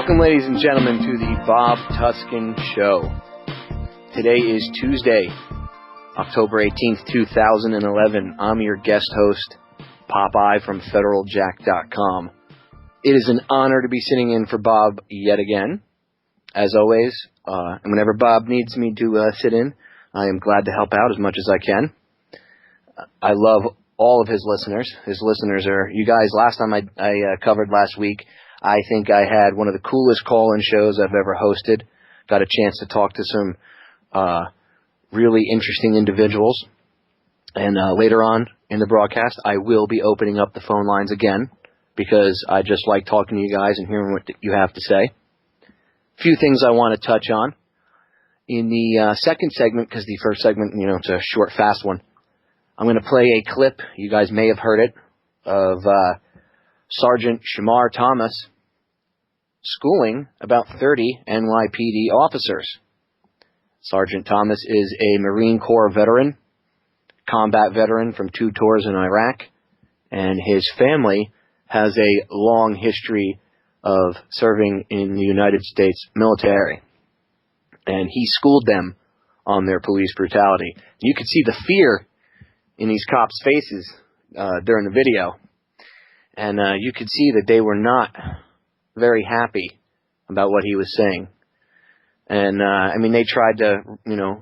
Welcome, ladies and gentlemen, to the Bob Tuskin Show. Today is Tuesday, October 18th, 2011. I'm your guest host, Popeye from FederalJack.com. It is an honor to be sitting in for Bob yet again. As always, and whenever Bob needs me to sit in, I am glad to help out as much as I can. I love all of his listeners. His listeners are, you guys, last time I covered last week, I think I had one of the coolest call-in shows I've ever hosted. Got a chance to talk to some really interesting individuals. And later on in the broadcast, I will be opening up the phone lines again because I just like talking to you guys and hearing what you have to say. A few things I want to touch on. In the second segment, because the first segment, it's a short, fast one, I'm going to play a clip, you guys may have heard it, of Sergeant Shamar Thomas schooling about 30 NYPD officers. Sergeant Thomas is a Marine Corps veteran, combat veteran from 2 tours in Iraq, and his family has a long history of serving in the United States military. And he schooled them on their police brutality. You could see the fear in these cops' faces during the video. And you could see that they were not very happy about what he was saying. And, they tried to,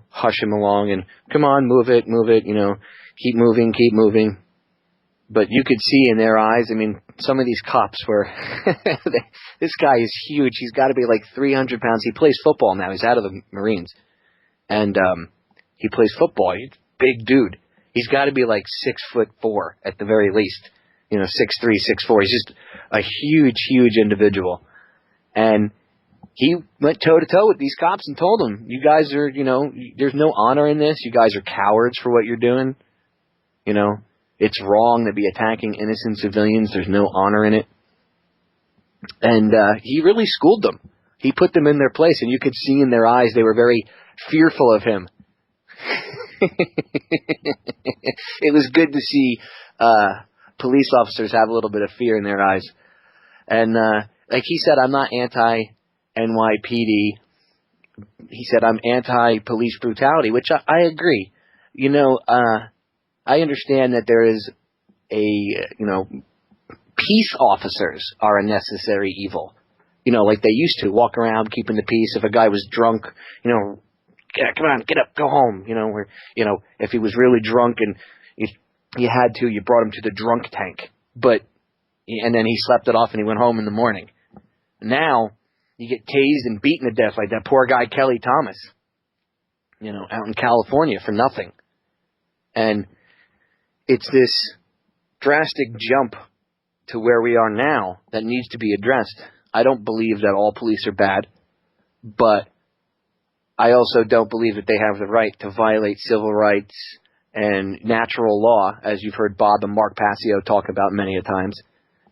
hush him along and, come on, move it, keep moving. But you could see in their eyes, some of these cops were, this guy is huge. He's got to be like 300 pounds. He plays football now. He's out of the Marines. And he plays football. He's a big dude. He's got to be like 6'4" at the very least. 6'3", 6'4". He's just a huge individual. And he went toe-to-toe with these cops and told them, you guys are, there's no honor in this. You guys are cowards for what you're doing. It's wrong to be attacking innocent civilians. There's no honor in it. And he really schooled them. He put them in their place, and you could see in their eyes they were very fearful of him. It was good to see police officers have a little bit of fear in their eyes. And like he said, I'm not anti-NYPD. He said I'm anti-police brutality, which I agree. I understand that there is peace officers are a necessary evil. Like they used to walk around keeping the peace. If a guy was drunk, yeah, come on, get up, go home. If he was really drunk and you had to, you brought him to the drunk tank. And then he slept it off and he went home in the morning. Now, you get tased and beaten to death like that poor guy Kelly Thomas, out in California for nothing. And it's this drastic jump to where we are now that needs to be addressed. I don't believe that all police are bad, but I also don't believe that they have the right to violate civil rights and natural law, as you've heard Bob and Mark Passio talk about many a times.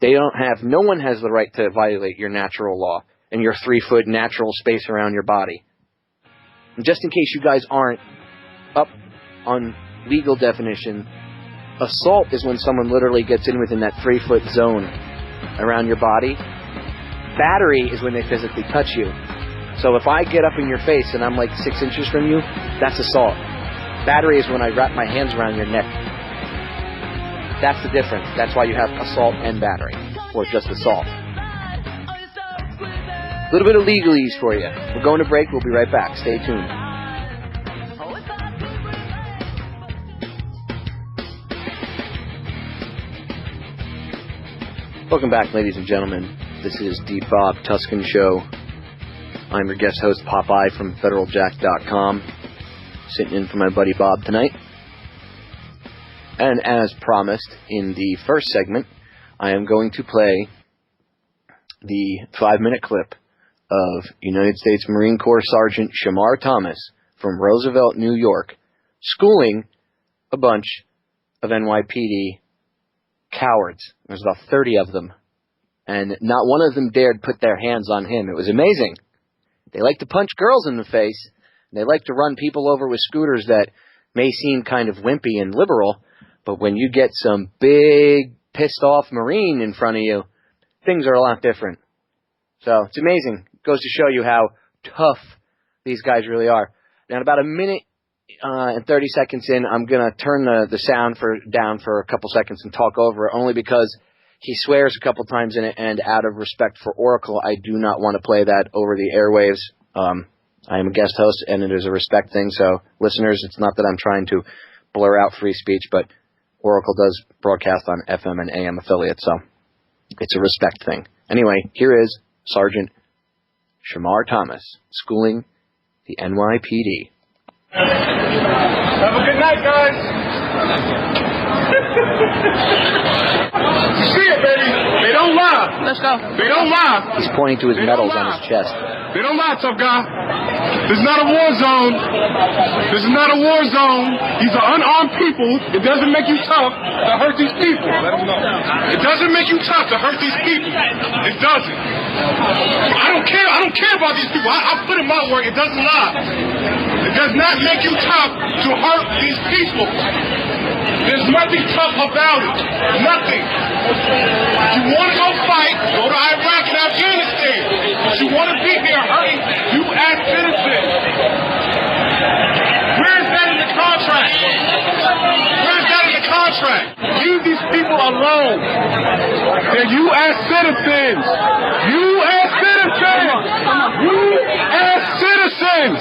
No one has the right to violate your natural law and your 3-foot natural space around your body. And just in case you guys aren't up on legal definition, assault is when someone literally gets in within that 3-foot zone around your body. Battery is when they physically touch you. So if I get up in your face and I'm like 6 inches from you, that's assault. Battery is when I wrap my hands around your neck. That's the difference. That's why you have assault and battery, or just assault. A little bit of legalese for you. We're going to break. We'll be right back. Stay tuned. Welcome back, ladies and gentlemen. This is the Bob Tuskin Show. I'm your guest host, Popeye from FederalJack.com. Sitting in for my buddy Bob tonight. And as promised in the first segment, I am going to play the 5-minute clip of United States Marine Corps Sergeant Shamar Thomas from Roosevelt, New York, schooling a bunch of NYPD cowards. There's about 30 of them. And not one of them dared put their hands on him. It was amazing. They like to punch girls in the face. And they like to run people over with scooters that may seem kind of wimpy and liberal. But when you get some big, pissed-off Marine in front of you, things are a lot different. So it's amazing. It goes to show you how tough these guys really are. Now, about a minute and 30 seconds in, I'm going to turn the sound down for a couple seconds and talk over it, only because he swears a couple times in it, and out of respect for Oracle, I do not want to play that over the airwaves. I am a guest host, and it is a respect thing. So, listeners, it's not that I'm trying to blur out free speech, but Oracle does broadcast on FM and AM affiliates, so it's a respect thing. Anyway, here is Sergeant Shamar Thomas schooling the NYPD. Have a good night, guys. You see it, baby. They don't lie. Let's go. They don't lie. He's pointing to his medals on his chest. They don't lie, tough guy. This is not a war zone. This is not a war zone. These are unarmed people. It doesn't make you tough to hurt these people. Let them know. It doesn't make you tough to hurt these people. It doesn't. I don't care. I don't care about these people. I put in my work. It doesn't lie. It does not make you tough to hurt these people. There's nothing tough about it. Nothing. If you want to go fight, go to Iraq and Afghanistan. If you want to be here hurting U.S. citizens. Where is that in the contract? Where is that in the contract? Leave these people alone. They're U.S. citizens. U.S. citizens. U.S. citizens.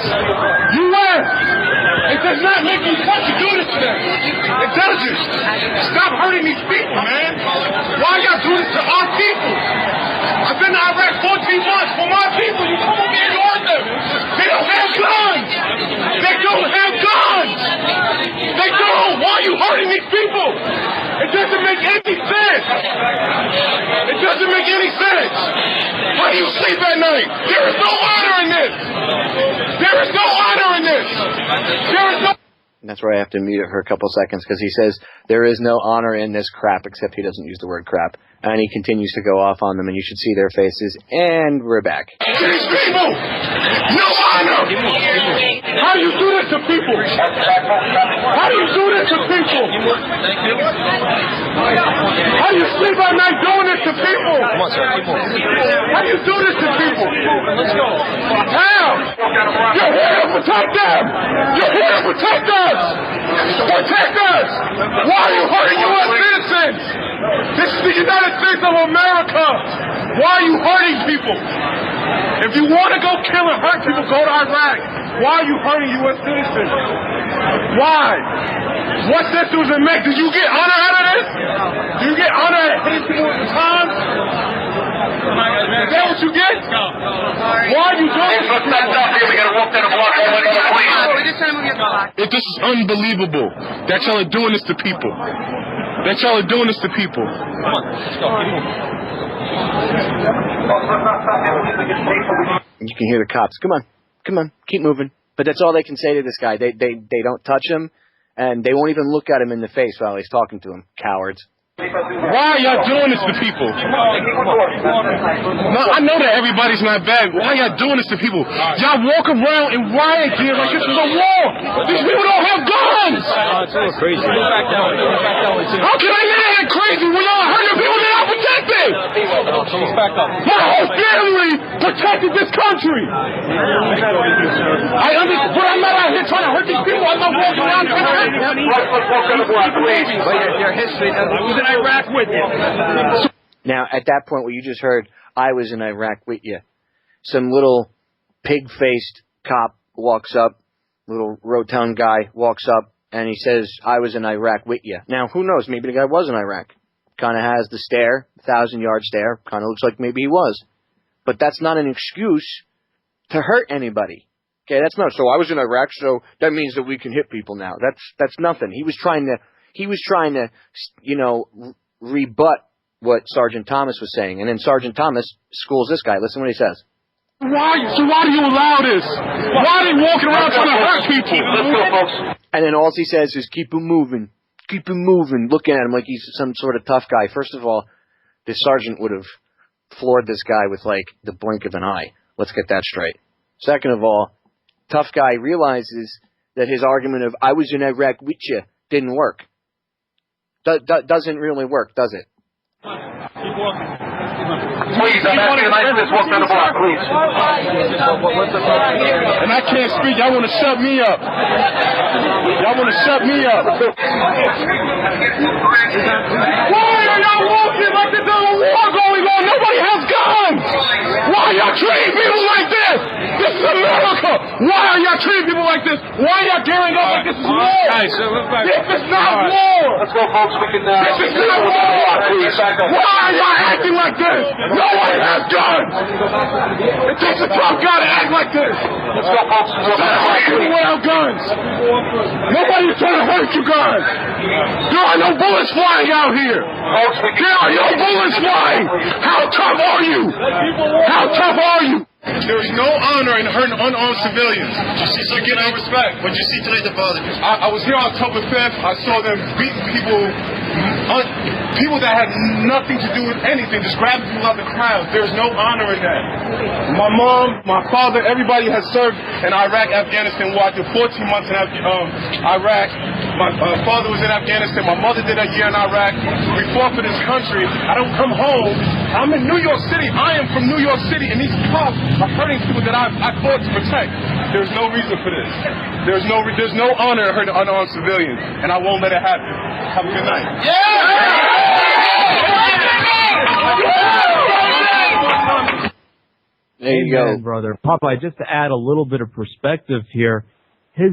U.S. It does not make you tough to do this to them. It doesn't. Stop hurting these people, man. Why y'all do this to our people? I've been to Iraq 14 months for my people. You come over here and ignore them. They don't have guns. They don't have guns. They don't. Why are you hurting these people? It doesn't make any sense. It doesn't make any sense. How do you sleep at night? There is no honor in this. There is no honor in this. There is no... And that's where I have to mute it for a couple seconds, because he says there is no honor in this crap, except he doesn't use the word crap. And he continues to go off on them, and you should see their faces. And we're back. These people! No honor! How do you do this to people? How do you do this to people? How do you sleep at night doing this to people? How do you do this to people? How? You're here to protect them! You're here to protect us! Protect us! Why are you hurting U.S. citizens? This is the United States of America! Why are you hurting people? If you want to go kill and hurt people, go to Iraq. Why are you hurting U.S. citizens? Why? What sense does it make? Did you get honor out of this? Do you get honor out of hitting people at the time? Is that what you get? Why are you doing this? We gotta walk down the block and wait for police. This is unbelievable that y'all are doing this to people. That y'all are doing this to people. Come on, let's go. You can hear the cops. Come on, keep moving. But that's all they can say to this guy. They don't touch him, and they won't even look at him in the face while he's talking to him. Cowards. Why are y'all doing this to people? No, I know that everybody's not bad. Why are y'all doing this to people? Y'all walk around in riot gear like this is a war. These people don't have guns. It's crazy. How can I get that crazy when y'all are hurting people that are protected? My whole family protected this country. I understand, but I'm not out here trying to hurt these people. I'm not walking around trying to hurt them. Your history was in Iraq with you. Now, at that point, what you just heard, I was in Iraq with you. Some little pig-faced cop walks up, little road-town guy walks up, and he says, I was in Iraq with you. Now, who knows? Maybe the guy was in Iraq. Kind of has the stare, 1,000-yard stare. Kind of looks like maybe he was. But that's not an excuse to hurt anybody. Okay, that's not, so I was in Iraq, so that means that we can hit people now. That's nothing. He was trying to, you know, rebut what Sergeant Thomas was saying. And then Sergeant Thomas schools this guy. Listen what he says. Why do you allow this? Why are they walking around trying to hurt people? Let's go, folks. And then all he says is, keep him moving. Keep him moving. Looking at him like he's some sort of tough guy. First of all, this sergeant would have floored this guy with, like, the blink of an eye. Let's get that straight. Second of all, tough guy realizes that his argument of, I was in Iraq with you, didn't work. Doesn't really work, does it? Keep walking. Please, I'm asking a nice this walk down the block, please. And I can't speak. Y'all want to shut me up. Y'all want to shut me up. Why are y'all walking like there's a war going on? Nobody has guns. Why are y'all treating people like this? This is America. Why are y'all treating people like this? Why are y'all gearing up like this is war? This is not war. Let's go, folks. We can. This is not war. Why are y'all acting like this? No one has guns. It takes a tough guy to act like this. Let's go, folks. Trying to hurt people without guns. Nobody's trying to hurt you guys. There are no bullets flying out here. There are no bullets flying. How tough are you? How tough are you? There is no honor in hurting unarmed civilians. You get no respect. What did you see tonight that bothered you? I was here on October 5th. I saw them beat people, people that had nothing to do with anything, just grabbing people out of the crowd. There's no honor in that. My mom, my father, everybody has served in Iraq, Afghanistan. Well, I did 14 months in Iraq. My father was in Afghanistan. My mother did a year in Iraq. We fought for this country. I don't come home. I'm in New York City. I am from New York City, and these cops are hurting people that I fought to protect. There's no reason for this. There's no honor in hurting unarmed civilians, and I won't let it happen. Have a good night. There you go. Brother Popeye. Just to add a little bit of perspective here, his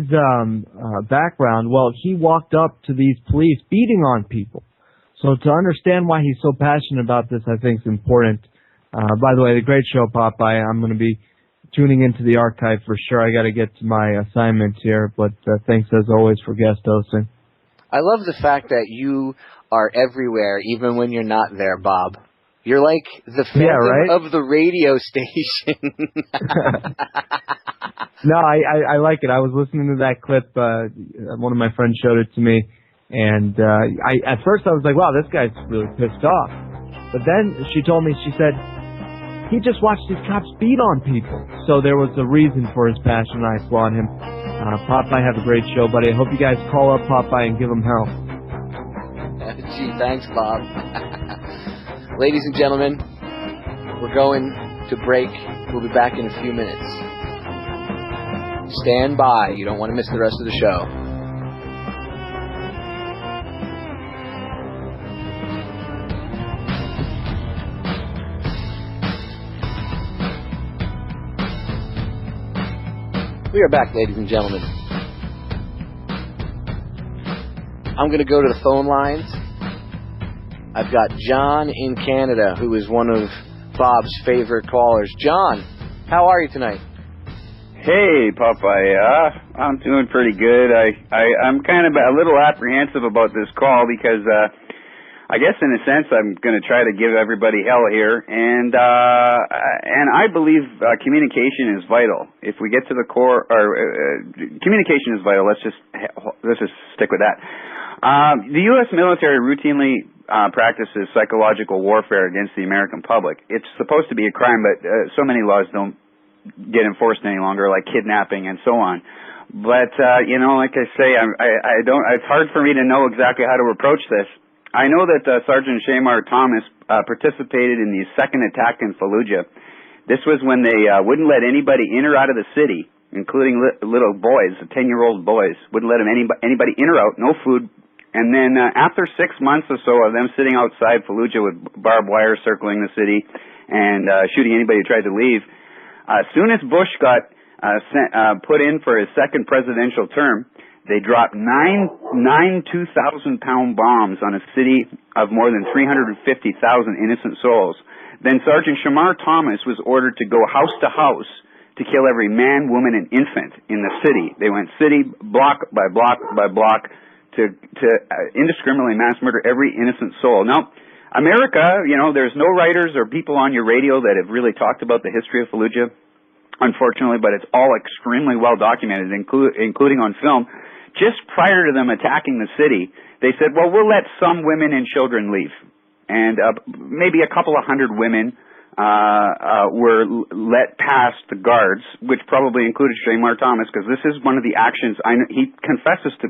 background. Well, he walked up to these police beating on people. So to understand why he's so passionate about this, I think is important. By the way, the great show, Popeye. I'm going to be tuning into the archive for sure. I got to get to my assignments here, but thanks as always for guest hosting. I love the fact that you are everywhere, even when you're not there, Bob. You're like the phantom of the radio station. No, I like it. I was listening to that clip. One of my friends showed it to me, and at first I was like, wow, this guy's really pissed off. But then she told me, she said, he just watched these cops beat on people. So there was a reason for his passion, and I applaud him. Popeye, have a great show, buddy. I hope you guys call up Popeye and give him hell. Gee, thanks, Bob. Ladies and gentlemen, we're going to break. We'll be back in a few minutes. Stand by. You don't want to miss the rest of the show. We are back, ladies and gentlemen. I'm going to go to the phone lines. I've got John in Canada, who is one of Bob's favorite callers. John, how are you tonight? Hey, Popeye. I'm doing pretty good. I'm kind of a little apprehensive about this call because I guess in a sense I'm going to try to give everybody hell here, and I believe communication is vital. If we get to the core, communication is vital. Let's just stick with that. The U.S. military routinely practices psychological warfare against the American public. It's supposed to be a crime, but so many laws don't get enforced any longer, like kidnapping and so on. But like I say, I don't. It's hard for me to know exactly how to approach this. I know that Sergeant Shamar Thomas participated in the second attack in Fallujah. This was when they wouldn't let anybody in or out of the city, including little boys, 10-year-old boys. Wouldn't let anybody in or out, no food. And then after 6 months or so of them sitting outside Fallujah with barbed wire circling the city and shooting anybody who tried to leave, as soon as Bush got put in for his second presidential term, they dropped nine 2,000-pound bombs on a city of more than 350,000 innocent souls. Then Sergeant Shamar Thomas was ordered to go house to house to kill every man, woman, and infant in the city. They went city, block by block by block to indiscriminately mass murder every innocent soul. Now, America, there's no writers or people on your radio that have really talked about the history of Fallujah, unfortunately, but it's all extremely well documented, including on film. Just prior to them attacking the city, they said, well, we'll let some women and children leave. And maybe a couple of hundred women were let past the guards, which probably included Shamar Thomas, because this is one of the actions. He confesses to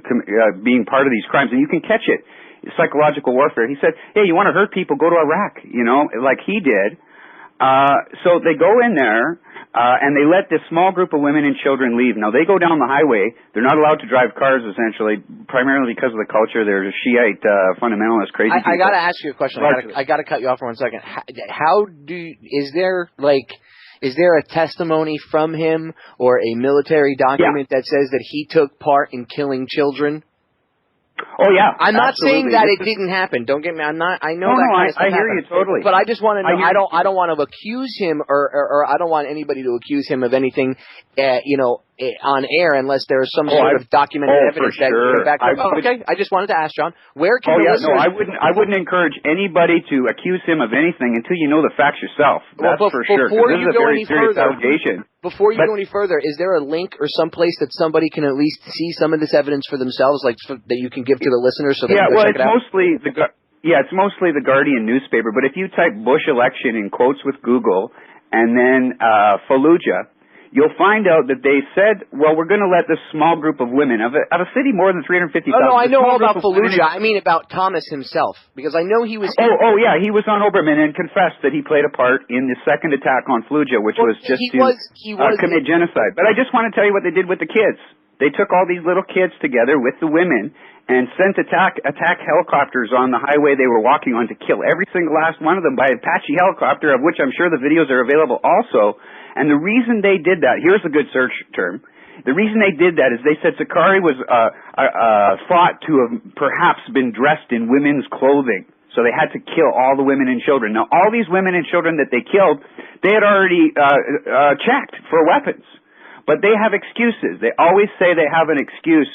being part of these crimes, and you can catch it psychological warfare. He said, hey, you want to hurt people, go to Iraq, you know, like he did. So they go in there, and they let this small group of women and children leave. Now, they go down the highway. They're not allowed to drive cars, essentially, primarily because of the culture. They're Shiite fundamentalist, crazy people. I got to ask you a question. I got to cut you off for 1 second. Is there a testimony from him or a military document that says that he took part in killing children? Oh yeah, I'm not absolutely. saying that it didn't happen. Don't get me. I'm not. I know No, that no, kind of stuff I hear happens. you totally. But I just want to know. I don't want to accuse him, or I don't want anybody to accuse him of anything, on air unless there is some sort of documented evidence that can back up. Okay, I just wanted to ask John, where can the listeners? No, I wouldn't encourage anybody to accuse him of anything until you know the facts yourself. That's for sure. Before this you is a go very any serious further, allegation. Before you go any further, is there a link or some place that somebody can at least see some of this evidence for themselves, like that you can give to the listeners so they can go check it out? It's mostly the Guardian newspaper. But if you type Bush election in quotes with Google and then Fallujah, you'll find out that they said, well, we're going to let this small group of women of a city more than 350,000. No, I know all about Fallujah. I mean about Thomas himself, because I know he was. Oh, yeah, he was on Oberman and confessed that he played a part in the second attack on Fallujah, which was just to commit genocide. But I just want to tell you what they did with the kids. They took all these little kids together with the women and sent attack helicopters on the highway they were walking on to kill every single last one of them by Apache helicopter, of which I'm sure the videos are available also. And the reason they did that, here's a good search term. The reason they did that is they said Sakari was thought to have perhaps been dressed in women's clothing. So they had to kill all the women and children. Now, all these women and children that they killed, they had already checked for weapons. But they have excuses. They always say they have an excuse.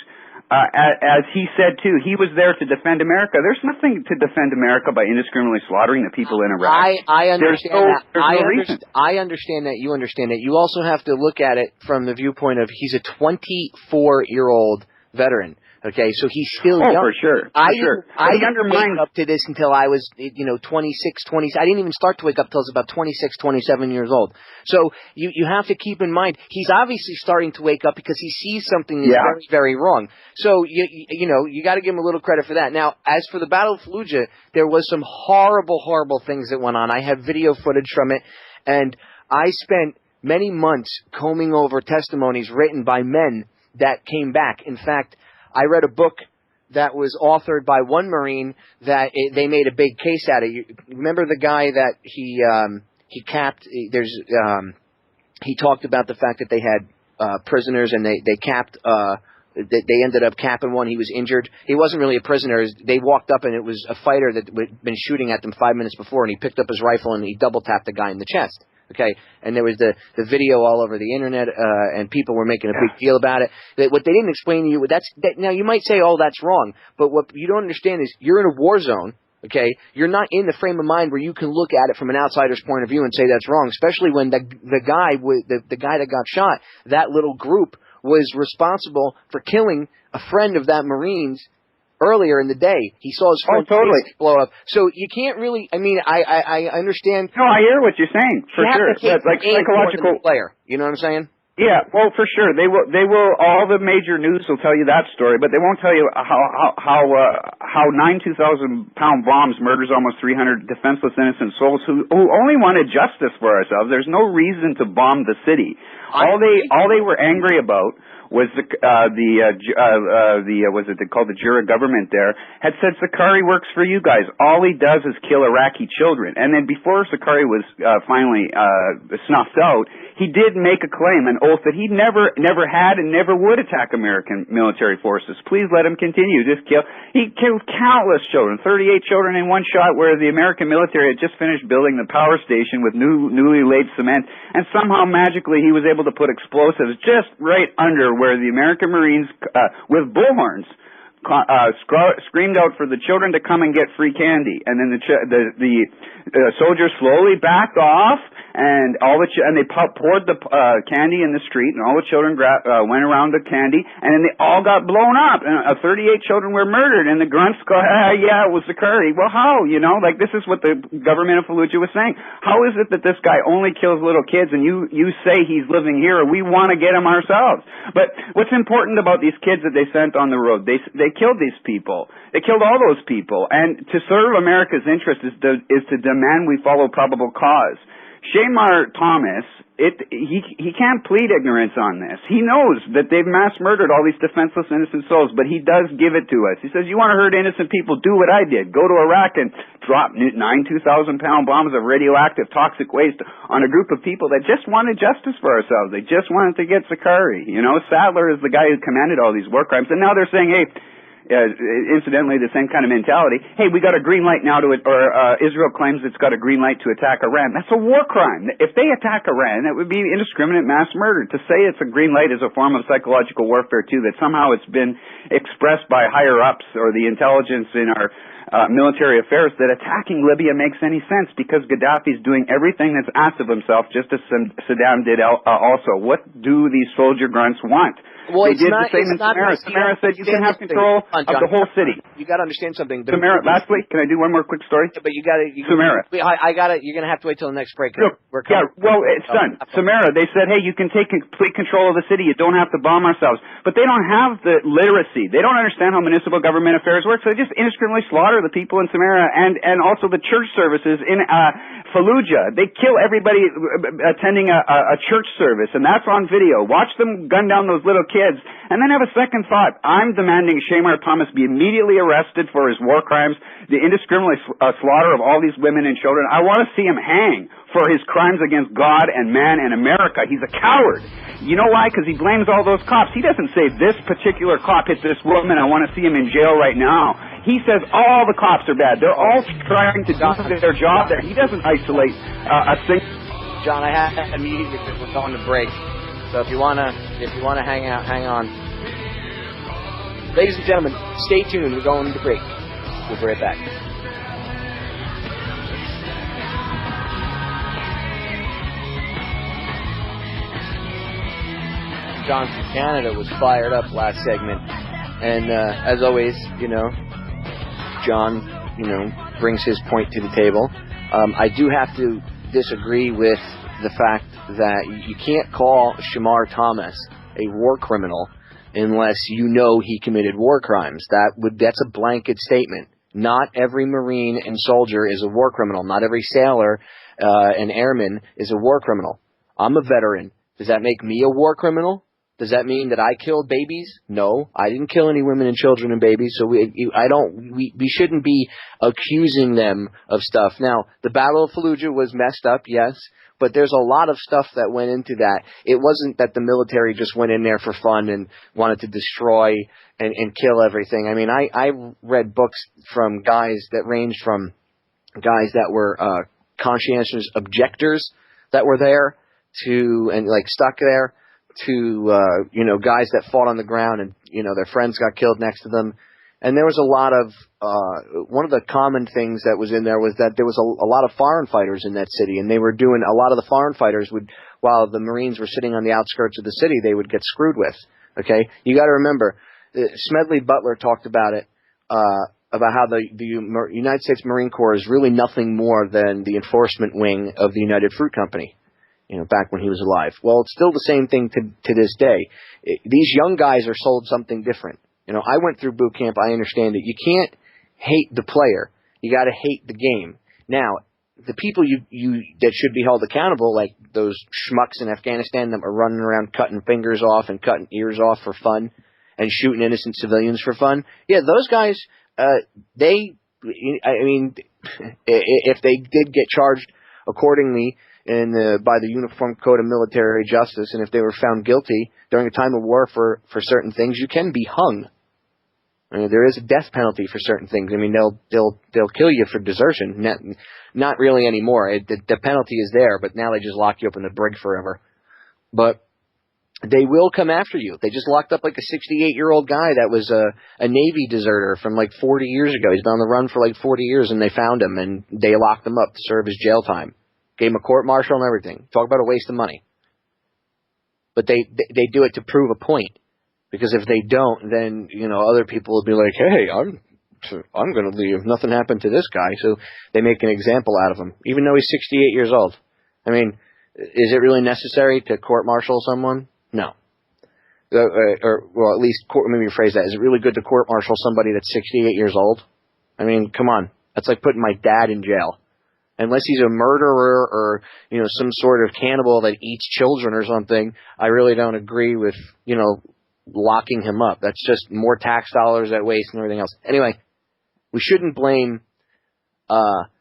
As he said, too, he was there to defend America. There's nothing to defend America by indiscriminately slaughtering the people in Iraq. I understand that. I understand that. You understand that. You also have to look at it from the viewpoint of he's a 24-year-old veteran. Okay, so he's still young. For sure. I didn't wake up to this until I was, 26, 20. I didn't even start to wake up until I was about 26, 27 years old. So you have to keep in mind, he's obviously starting to wake up because he sees something that's very, very wrong. So, you got to give him a little credit for that. Now, as for the Battle of Fallujah, there was some horrible, horrible things that went on. I have video footage from it, and I spent many months combing over testimonies written by men that came back. In fact, I read a book that was authored by one Marine that they made a big case out of. You remember the guy that he capped? He talked about the fact that they had prisoners and they capped. They ended up capping one. He was injured. He wasn't really a prisoner. They walked up and it was a fighter that had been shooting at them 5 minutes before, and he picked up his rifle and he double tapped the guy in the chest. Okay, and there was the video all over the internet, and people were making a big deal about it. What they didn't explain to you, now you might say, oh, that's wrong, but what you don't understand is you're in a war zone. Okay, you're not in the frame of mind where you can look at it from an outsider's point of view and say that's wrong, especially when the guy that got shot, that little group was responsible for killing a friend of that Marine's earlier in the day. He saw his friend blow up. So you can't really, I understand. No, I hear what you're saying, for sure. That's like psychological player. You know what I'm saying? Yeah, well, for sure. They will, all the major news will tell you that story, but they won't tell you how 2,000-pound bombs murders almost 300 defenseless innocent souls who only wanted justice for ourselves. There's no reason to bomb the city. All they were angry about was called the Jura government there, had said Sakari works for you guys. All he does is kill Iraqi children. And then before Sakari was finally snuffed out, he did make a claim, an oath, that he never had and never would attack American military forces. Please let him continue. He killed countless children, 38 children in one shot, where the American military had just finished building the power station with newly laid cement, and somehow magically he was able to put explosives just right under where the American Marines, with bullhorns, screamed out for the children to come and get free candy. And then the soldiers slowly backed off, and they poured the candy in the street, and all the children went around the candy, and then they all got blown up, and 38 children were murdered, and the grunts go, yeah, it was Sakari. Well, how? This is what the government of Fallujah was saying. How is it that this guy only kills little kids, and you say he's living here, or we want to get him ourselves? But what's important about these kids that they sent on the road, they killed these people. They killed all those people. And to serve America's interest is to demand we follow probable cause. Shamar Thomas, he can't plead ignorance on this. He knows that they've mass murdered all these defenseless innocent souls, but he does give it to us. He says, you want to hurt innocent people, do what I did. Go to Iraq and drop 9 2,000-pound bombs of radioactive toxic waste on a group of people that just wanted justice for ourselves. They just wanted to get Sakari. You know, Sadler is the guy who commanded all these war crimes, and now they're saying, hey, incidentally, the same kind of mentality. Hey, we got a green light now to it, or Israel claims it's got a green light to attack Iran. That's a war crime. If they attack Iran, that would be indiscriminate mass murder. To say it's a green light is a form of psychological warfare too. That somehow it's been expressed by higher ups or the intelligence in our military affairs that attacking Libya makes any sense because Gaddafi's doing everything that's asked of himself, just as Saddam did also. What do these soldier grunts want? Well, they did the same in Samara. Samara said you can have control of the whole city. You got to understand something. Samara, lastly, can I do one more quick story? But you got to. Samara. I got it. You're going to have to wait till the next break. Look, well, it's done. Samara, they said, hey, you can take complete control of the city. You don't have to bomb ourselves. But they don't have the literacy. They don't understand how municipal government affairs work, so they just indiscriminately slaughter the people in Samara and also the church services in Fallujah. They kill everybody attending a church service, and that's on video. Watch them gun down those little kids, and then have a second thought. I'm demanding Shamar Thomas be immediately arrested for his war crimes, the indiscriminate slaughter of all these women and children. I want to see him hang for his crimes against God and man and America. He's a coward. You know why? Because he blames all those cops. He doesn't say this particular cop hit this woman, I want to see him in jail right now. He says all the cops are bad. They're all trying to do their job there. He doesn't isolate a single... John, I have a meeting because we're going to break. So if you wanna hang out, hang on. Ladies and gentlemen, stay tuned. We're going to break. We'll be right back. John from Canada was fired up last segment, and as always, John, brings his point to the table. I do have to disagree with the fact that you can't call Shamar Thomas a war criminal unless you know he committed war crimes. That's a blanket statement. Not every Marine and soldier is a war criminal. Not every sailor and airman is a war criminal. I'm a veteran. Does that make me a war criminal? Does that mean that I killed babies? No, I didn't kill any women and children and babies, so we shouldn't be accusing them of stuff. Now, the Battle of Fallujah was messed up, yes, but there's a lot of stuff that went into that. It wasn't that the military just went in there for fun and wanted to destroy and kill everything. I mean, I read books from guys that ranged from guys that were conscientious objectors that were there and stuck there, to guys that fought on the ground and their friends got killed next to them. And there was a lot of one of the common things that was in there was that there was a lot of foreign fighters in that city, and they were doing a lot of the foreign fighters while the Marines were sitting on the outskirts of the city, they would get screwed with. Okay, you got to remember, Smedley Butler talked about it about how the United States Marine Corps is really nothing more than the enforcement wing of the United Fruit Company. Back when he was alive. Well, it's still the same thing to this day. These young guys are sold something different. I went through boot camp. I understand it. You can't hate the player. You got to hate the game. Now, the people that should be held accountable, like those schmucks in Afghanistan that are running around cutting fingers off and cutting ears off for fun and shooting innocent civilians for fun. Yeah, those guys, if they did get charged accordingly by the Uniform Code of Military Justice, and if they were found guilty during a time of war for certain things, you can be hung. I mean, there is a death penalty for certain things. I mean, they'll kill you for desertion. Not really anymore. The penalty is there, but now they just lock you up in the brig forever. But they will come after you. They just locked up like a 68-year-old guy that was a Navy deserter from like 40 years ago. He's been on the run for like 40 years, and they found him, and they locked him up to serve his jail time. Gave him a court-martial and everything. Talk about a waste of money. But they do it to prove a point. Because if they don't, then, other people will be like, hey, I'm going to leave. Nothing happened to this guy. So they make an example out of him, even though he's 68 years old. I mean, is it really necessary to court-martial someone? No. or well, at least let me rephrase that. Is it really good to court-martial somebody that's 68 years old? I mean, come on. That's like putting my dad in jail. Unless he's a murderer or, some sort of cannibal that eats children or something, I really don't agree with, locking him up. That's just more tax dollars at waste and everything else. Anyway, we shouldn't blame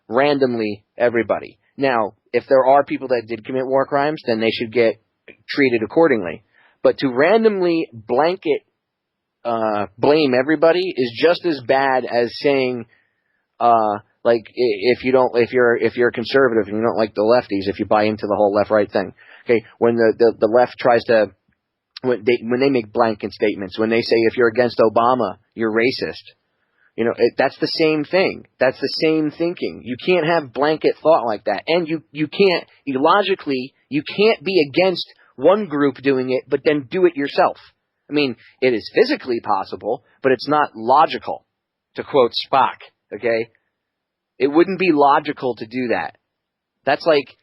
randomly everybody. Now, if there are people that did commit war crimes, then they should get treated accordingly. But to randomly blanket blame everybody is just as bad as saying, like if you're a conservative and you don't like the lefties, if you buy into the whole left-right thing. Okay, when the left tries to when they make blanket statements, when they say if you're against Obama, you're racist. That's the same thing. That's the same thinking. You can't have blanket thought like that. And you can't, logically, you can't be against one group doing it, but then do it yourself. I mean, it is physically possible, but it's not logical, to quote Spock, okay? It wouldn't be logical to do that. That's like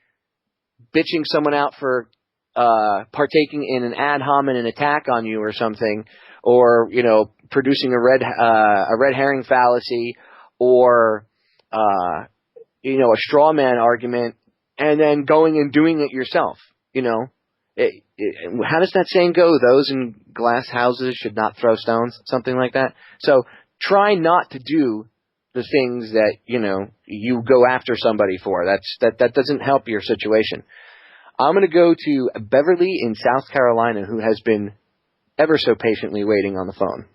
bitching someone out for partaking in an ad hominem attack on you or something, or, producing a red herring fallacy, or a straw man argument, and then going and doing it yourself. How does that saying go? Those in glass houses should not throw stones, something like that. So try not to do the things that you go after somebody for. That doesn't help your situation. I'm going to go to Beverly in South Carolina, who has been ever so patiently waiting on the phone.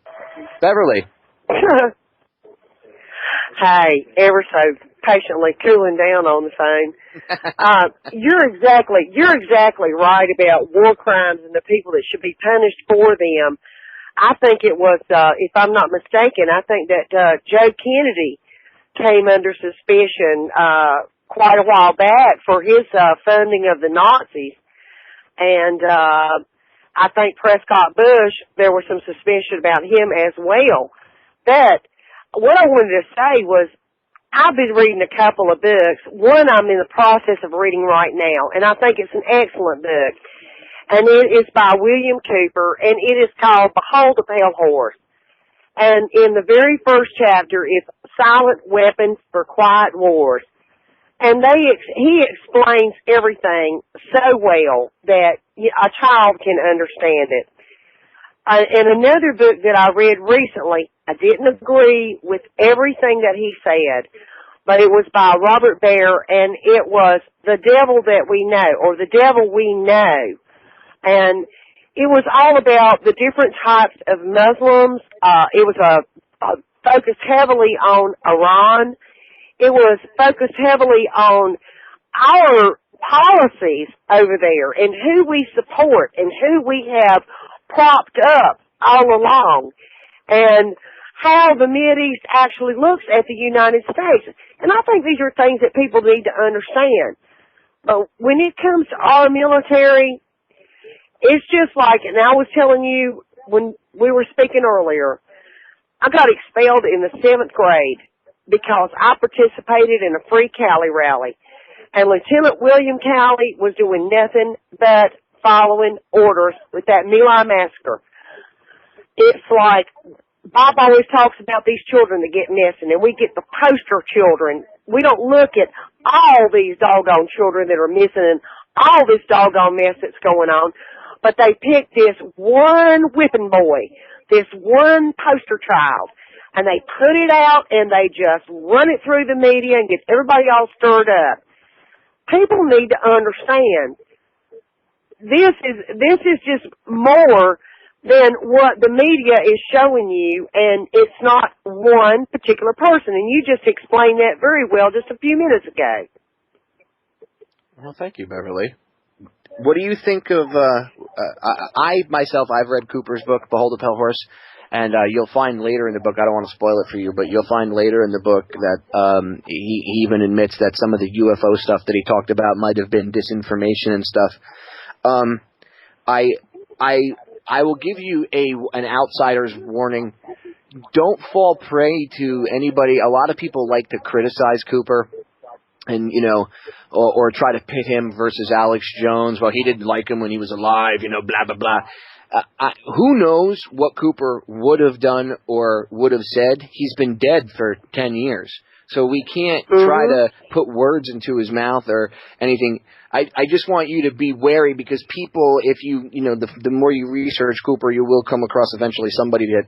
Beverly. Hey, ever so patiently cooling down on the phone. You're exactly right about war crimes and the people that should be punished for them. I think it was, if I'm not mistaken, I think that Joe Kennedy came under suspicion quite a while back for his funding of the Nazis. And I think Prescott Bush, there was some suspicion about him as well. But what I wanted to say was, I've been reading a couple of books. One I'm in the process of reading right now, and I think it's an excellent book. And it is by William Cooper, and it is called Behold the Pale Horse. And in the very first chapter is Silent Weapons for Quiet Wars. And he explains everything so well that a child can understand it. And another book that I read recently, I didn't agree with everything that he said, but it was by Robert Baer, and it was The Devil That We Know, or The Devil We Know. And it was all about the different types of Muslims. It was focused heavily on Iran. It was focused heavily on our policies over there and who we support and who we have propped up all along, and how the Mideast actually looks at the United States. And I think these are things that people need to understand. But when it comes to our military, it's just like, and I was telling you when we were speaking earlier, I got expelled in the 7th grade because I participated in a Free Cali rally. And Lieutenant William Cali was doing nothing but following orders with that My Lai massacre. It's like, Bob always talks about these children that get missing, and we get the poster children. We don't look at all these doggone children that are missing and all this doggone mess that's going on. But they pick this one whipping boy, this one poster child, and they put it out and they just run it through the media and get everybody all stirred up. People need to understand this is just more than what the media is showing you, and it's not one particular person. And you just explained that very well just a few minutes ago. Well, thank you, Beverly. What do you think of, I've read Cooper's book, Behold the Pale Horse, and you'll find later in the book, I don't want to spoil it for you, but you'll find later in the book that he even admits that some of the UFO stuff that he talked about might have been disinformation and stuff. I will give you an outsider's warning. Don't fall prey to anybody. A lot of people like to criticize Cooper and, or try to pit him versus Alex Jones. Well, he didn't like him when he was alive, blah, blah, blah. who knows what Cooper would have done or would have said? He's been dead for 10 years. So we can't try to put words into his mouth or anything. I just want you to be wary, because people, if the more you research Cooper, you will come across eventually somebody that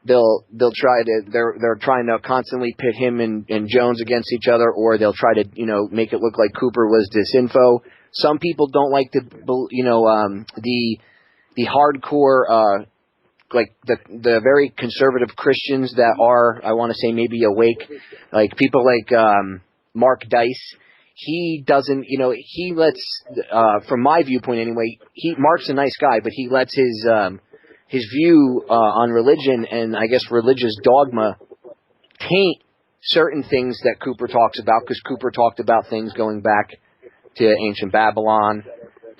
they'll try to they're trying to constantly pit him and Jones against each other, or they'll try to make it look like Cooper was disinfo. Some people don't like the hardcore like the very conservative Christians that are, I want to say, maybe awake, like people like Mark Dice. He doesn't, he lets, from my viewpoint anyway, Mark's a nice guy, but he lets his view on religion and I guess religious dogma taint certain things that Cooper talks about, because Cooper talked about things going back to ancient Babylon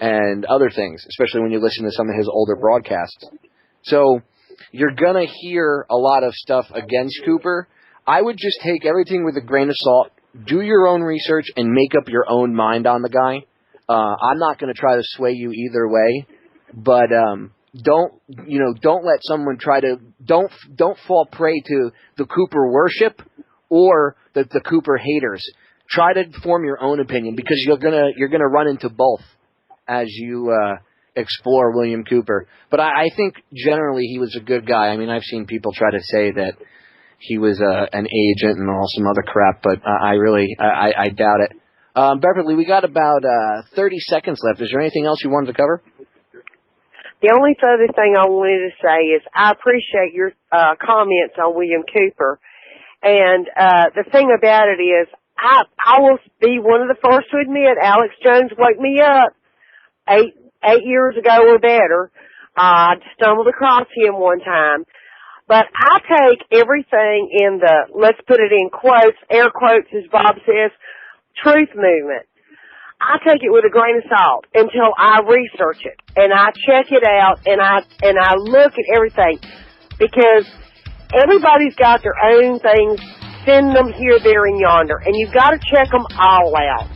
and other things, especially when you listen to some of his older broadcasts. So you're going to hear a lot of stuff against Cooper. I would just take everything with a grain of salt, do your own research, and make up your own mind on the guy. I'm not going to try to sway you either way, but don't let someone try to, don't fall prey to the Cooper worship or the Cooper haters. Try to form your own opinion, because you're gonna run into both as you explore William Cooper. But I think generally he was a good guy. I mean, I've seen people try to say that he was an agent and all some other crap, but I doubt it. Beverly, we got about 30 seconds left. Is there anything else you wanted to cover? The only other thing I wanted to say is I appreciate your comments on William Cooper. And the thing about it is, I will be one of the first to admit Alex Jones woke me up 8 years ago or better. I stumbled across him one time. But I take everything in the, let's put it in quotes, air quotes as Bob says, truth movement. I take it with a grain of salt until I research it and I check it out and I look at everything, because everybody's got their own things, send them here, there, and yonder, and you've got to check them all out.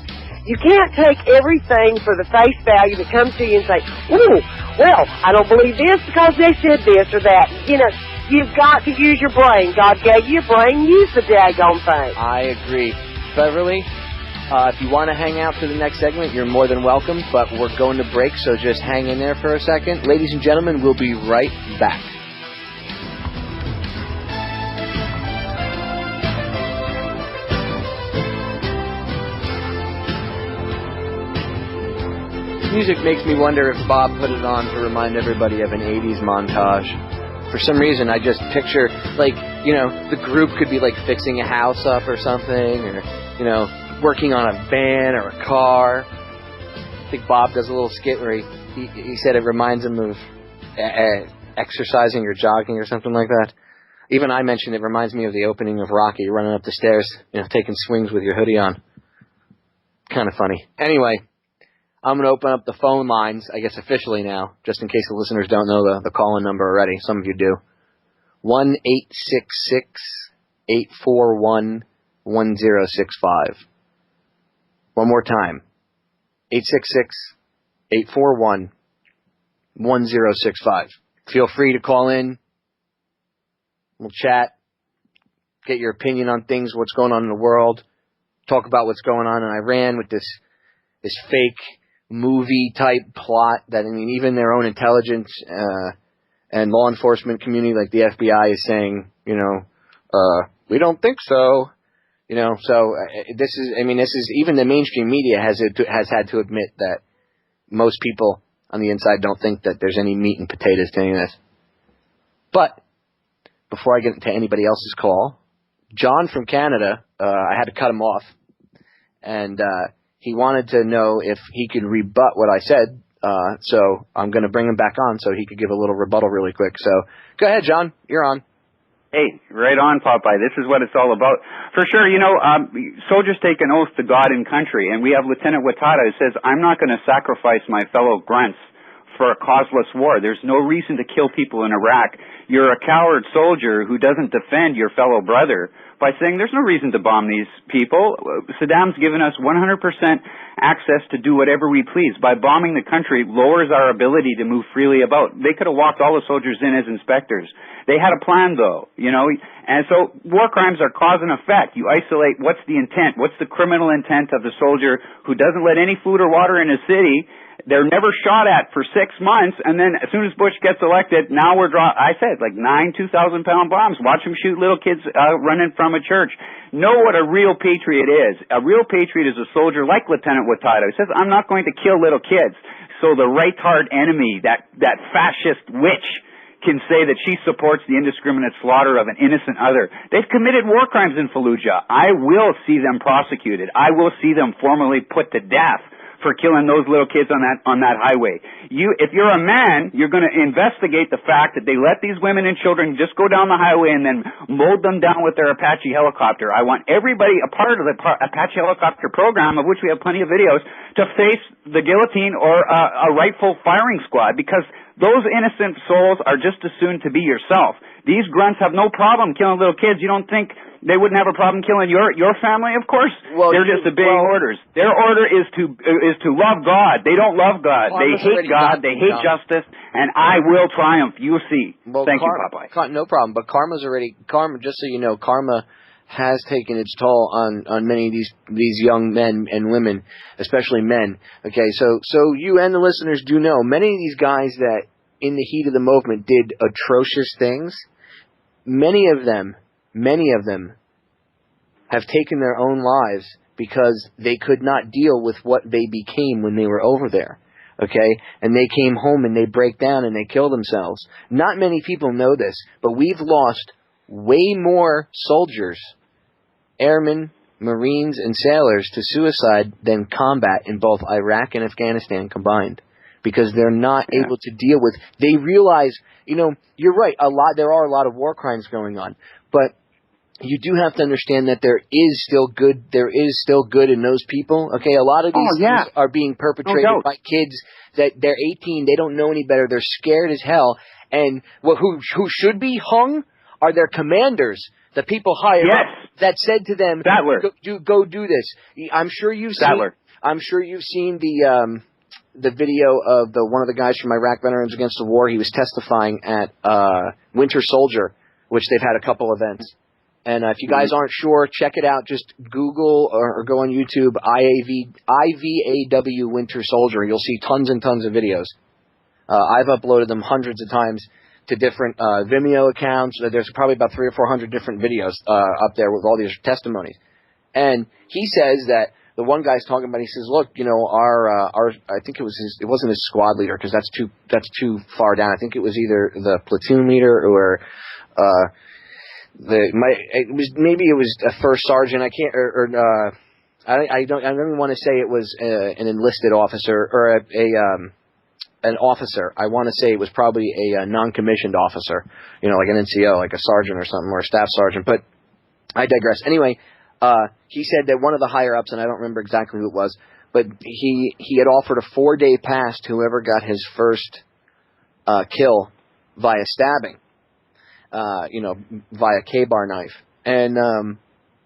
You can't take everything for the face value that comes to you and say, ooh, well, I don't believe this because they said this or that. You've got to use your brain. God gave you a brain, use the daggone thing. I agree. Beverly, if you want to hang out for the next segment, you're more than welcome, but we're going to break, so just hang in there for a second. Ladies and gentlemen, we'll be right back. Music makes me wonder if Bob put it on to remind everybody of an 80s montage. For some reason, I just picture, the group could be, fixing a house up or something, or, working on a van or a car. I think Bob does a little skit where he said it reminds him of exercising or jogging or something like that. Even I mentioned it reminds me of the opening of Rocky, running up the stairs, taking swings with your hoodie on. Kind of funny. Anyway, I'm going to open up the phone lines, I guess officially now, just in case the listeners don't know the call-in number already. Some of you do. 1-866-841-1065. One more time. 866-841-1065. Feel free to call in. We'll chat. Get your opinion on things, what's going on in the world. Talk about what's going on in Iran with this fake movie type plot that, even their own intelligence and law enforcement community, like the FBI, is saying, we don't think so. So this is even the mainstream media has had to admit that most people on the inside don't think that there's any meat and potatoes to any of this. But before I get into anybody else's call, John from Canada, I had to cut him off, and he wanted to know if he could rebut what I said, so I'm going to bring him back on so he could give a little rebuttal really quick. So go ahead, John. You're on. Hey, right on, Popeye. This is what it's all about. For sure, soldiers take an oath to God and country, and we have Lieutenant Watata who says, I'm not going to sacrifice my fellow grunts for a causeless war. There's no reason to kill people in Iraq. You're a coward soldier who doesn't defend your fellow brother by saying there's no reason to bomb these people. Saddam's given us 100% access to do whatever we please. By bombing the country lowers our ability to move freely about. They could have walked all the soldiers in as inspectors. They had a plan, though, you know, and so war crimes are cause and effect. You isolate what's the intent, what's the criminal intent of the soldier who doesn't let any food or water in his city. They're never shot at for 6 months, and then as soon as Bush gets elected, now I said, like 9 2,000-pound bombs. Watch them shoot little kids running from a church. Know what a real patriot is. A real patriot is a soldier like Lieutenant Watato. He says, I'm not going to kill little kids. So the right-hard enemy, that fascist witch, can say that she supports the indiscriminate slaughter of an innocent other. They've committed war crimes in Fallujah. I will see them prosecuted. I will see them formally put to death for killing those little kids on that highway. If you're a man, you're going to investigate the fact that they let these women and children just go down the highway and then mowed them down with their Apache helicopter. I want everybody a part of the Apache helicopter program, of which we have plenty of videos, to face the guillotine or a rightful firing squad, because those innocent souls are just as soon to be yourself. These grunts have no problem killing little kids. You don't think they wouldn't have a problem killing your family? Of course. Well, they're just obeying orders. Their order is to love God. They don't love God. They hate God. They hate justice. And I will triumph. You'll see. Well, Thank you, Popeye. No problem. But karma, just so you know, karma has taken its toll on many of these young men and women, especially men. Okay, so you and the listeners do know many of these guys that in the heat of the movement did atrocious things. Many of them have taken their own lives because they could not deal with what they became when they were over there. Okay? And they came home and they break down and they kill themselves. Not many people know this, but we've lost way more soldiers, airmen, Marines, and sailors to suicide than combat in both Iraq and Afghanistan combined. Because they're not able to deal with. They realize, you know, you're right. There are a lot of war crimes going on, but you do have to understand that there is still good. There is still good in those people. Okay, a lot of these things are being perpetrated by kids that they're 18. They don't know any better. They're scared as hell. And who should be hung are their commanders, the people higher up that said to them, "Go do this." I'm sure you've seen the video of one of the guys from Iraq Veterans Against the War. He was testifying at Winter Soldier, which they've had a couple events. And if you guys aren't sure, check it out. Just Google or go on YouTube, IVAW Winter Soldier. You'll see tons and tons of videos. I've uploaded them hundreds of times to different Vimeo accounts. There's probably about 300 or 400 different videos up there with all these testimonies. And he says that the one guy's talking about, he says, look, you know, our I think it wasn't his squad leader, because that's too far down. I think it was either the platoon leader or maybe it was a first sergeant. I can't I don't even want to say it was an enlisted officer or an officer. I want to say it was probably a non-commissioned officer, you know, like an NCO, like a sergeant or something, or a staff sergeant. But I digress. Anyway. He said that one of the higher-ups, and I don't remember exactly who it was, but he had offered a 4-day pass to whoever got his first kill via stabbing, via K-bar knife. And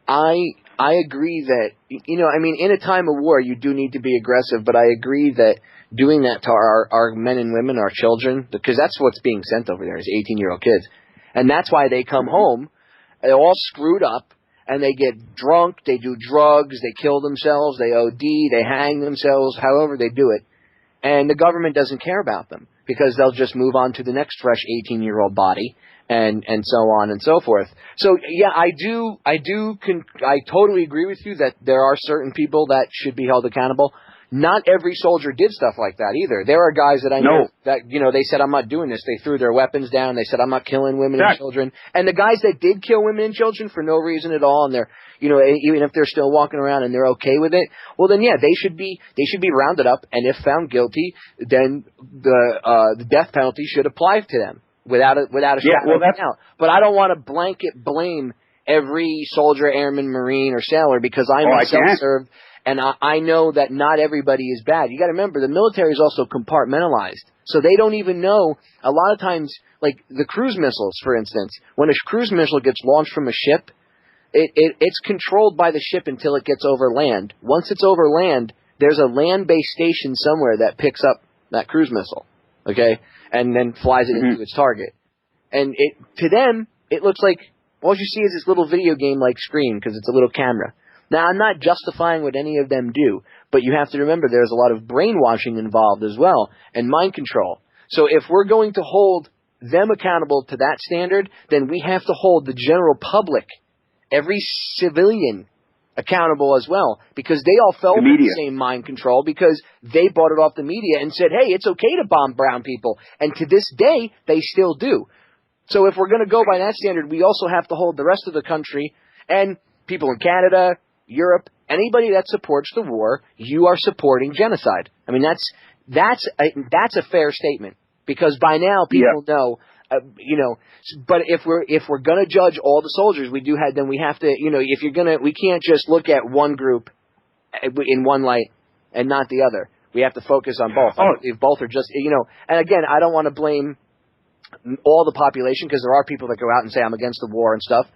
I agree that, you know, I mean, in a time of war, you do need to be aggressive, but I agree that doing that to our men and women, our children, because that's what's being sent over there is 18-year-old kids. And that's why they come home, they're all screwed up, and they get drunk, they do drugs, they kill themselves, they OD, they hang themselves, however they do it. And the government doesn't care about them because they'll just move on to the next fresh 18-year-old body and so on and so forth. So, yeah, I totally agree with you that there are certain people that should be held accountable. Not every soldier did stuff like that either. There are guys that I know that, you know, they said, I'm not doing this. They threw their weapons down. They said, I'm not killing women and children. And the guys that did kill women and children for no reason at all, and they're, you know, even if they're still walking around and they're okay with it, well then, yeah, they should be rounded up, and if found guilty, then the death penalty should apply to them without a shadow of a doubt. But I don't want to blanket blame every soldier, airman, Marine, or sailor, because I myself served. And I know that not everybody is bad. You got to remember, the military is also compartmentalized. So they don't even know, a lot of times, like the cruise missiles, for instance, when a cruise missile gets launched from a ship, it's controlled by the ship until it gets over land. Once it's over land, there's a land-based station somewhere that picks up that cruise missile, okay, and then flies it into its target. And to them, it looks like all you see is this little video game-like screen because it's a little camera. Now, I'm not justifying what any of them do, but you have to remember there's a lot of brainwashing involved as well and mind control. So if we're going to hold them accountable to that standard, then we have to hold the general public, every civilian, accountable as well, because they all fell for the same mind control because they bought it off the media and said, hey, it's okay to bomb brown people. And to this day, they still do. So if we're going to go by that standard, we also have to hold the rest of the country and people in Canada, Europe, anybody that supports the war, you are supporting genocide. I mean, that's a fair statement because by now people know, but if we're going to judge all the soldiers, then we have to, we can't just look at one group in one light and not the other. We have to focus on both. If both are just, and again, I don't want to blame all the population because there are people that go out and say I'm against the war and stuff,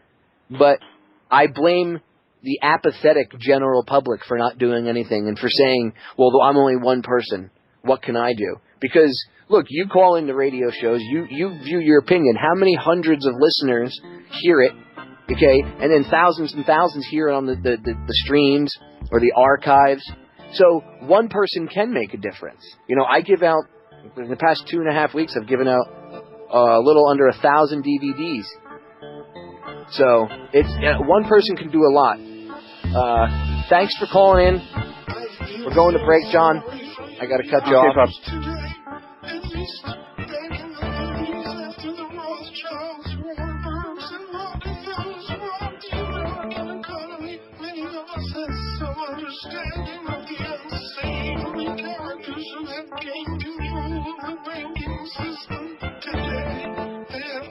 but I blame the apathetic general public for not doing anything and for saying, well, I'm only one person. What can I do? Because, look, you call into radio shows, you view your opinion. How many hundreds of listeners hear it, okay, and then thousands and thousands hear it on the streams or the archives. So one person can make a difference. I give out, in the past 2.5 weeks, I've given out a little under 1,000 DVDs. So it's one person can do a lot. Thanks for calling in. We're going to break, John. I got to cut you off.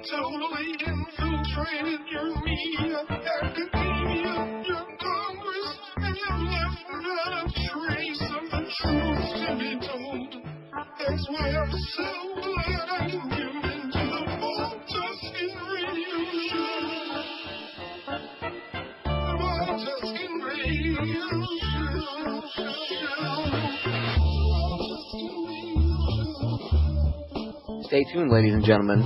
Totally infiltrated your media, academia, your Congress, and have left not a trace of the truth to be told. That's why I'm so glad I can give into the Bob Tuskin radio show. The Bob Tuskin radio show. Stay tuned, ladies and gentlemen.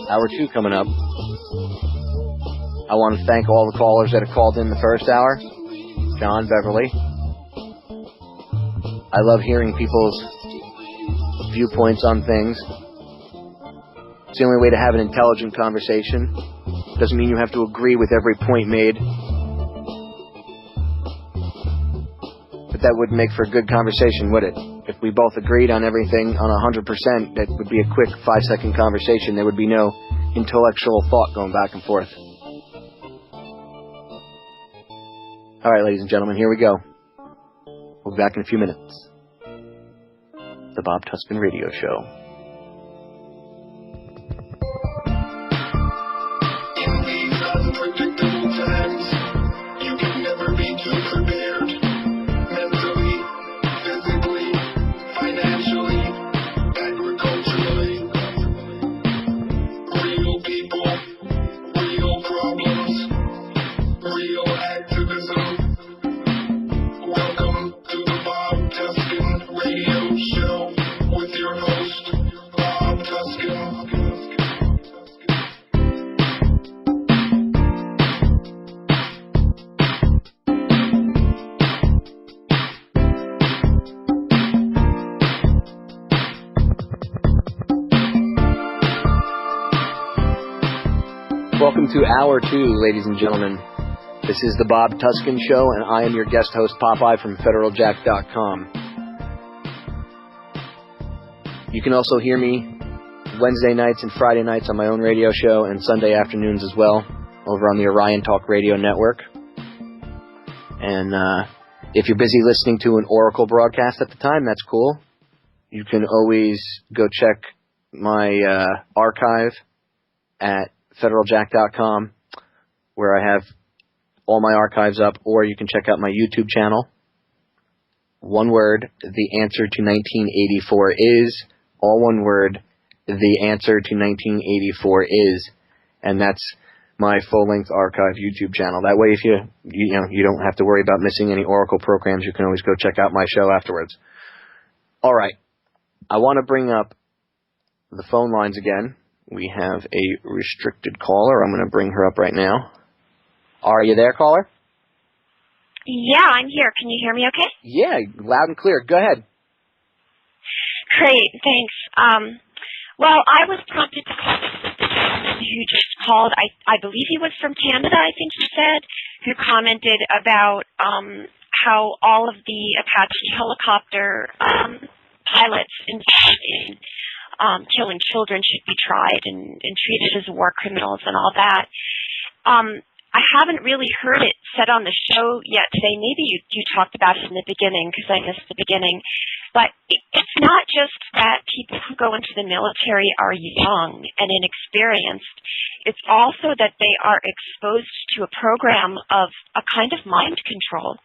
Hour 2 coming up. I want to thank all the callers that have called in the first hour. John, Beverly. I love hearing people's viewpoints on things. It's the only way to have an intelligent conversation. Doesn't mean you have to agree with every point made. But that wouldn't make for a good conversation, would it? If we both agreed on everything on 100%, that would be a quick 5-second conversation. There would be no intellectual thought going back and forth. All right, ladies and gentlemen, here we go. We'll be back in a few minutes. The Bob Tuskin Radio Show. In these unpredictable times, you can never be too prepared. Mentally, physically, financially, agriculturally. Real people, real problems, real activism. Welcome to the Bob Tuskin Radio Show with your host, Bob Tuskin. Welcome to Hour 2, ladies and gentlemen. This is the Bob Tuskin Show, and I am your guest host, Popeye from FederalJack.com. You can also hear me Wednesday nights and Friday nights on my own radio show, and Sunday afternoons as well, over on the Orion Talk Radio Network. And if you're busy listening to an Oracle broadcast at the time, that's cool. You can always go check my archive at FederalJack.com, where I have all my archives up, or you can check out my YouTube channel, one word, the answer to 1984 is, all one word, the answer to 1984 is, and that's my full-length archive YouTube channel. That way, if you don't have to worry about missing any Oracle programs, you can always go check out my show afterwards. All right, I want to bring up the phone lines again. We have a restricted caller. I'm going to bring her up right now. Are you there, caller? Yeah, I'm here. Can you hear me okay? Yeah, loud and clear. Go ahead. Great, thanks. Well, I was prompted to call who just called. I believe he was from Canada, I think he said, who commented about how all of the Apache helicopter pilots involved in killing children should be tried and treated as war criminals and all that. I haven't really heard it said on the show yet today. Maybe you talked about it in the beginning because I missed the beginning. But it's not just that people who go into the military are young and inexperienced. It's also that they are exposed to a program of a kind of mind control.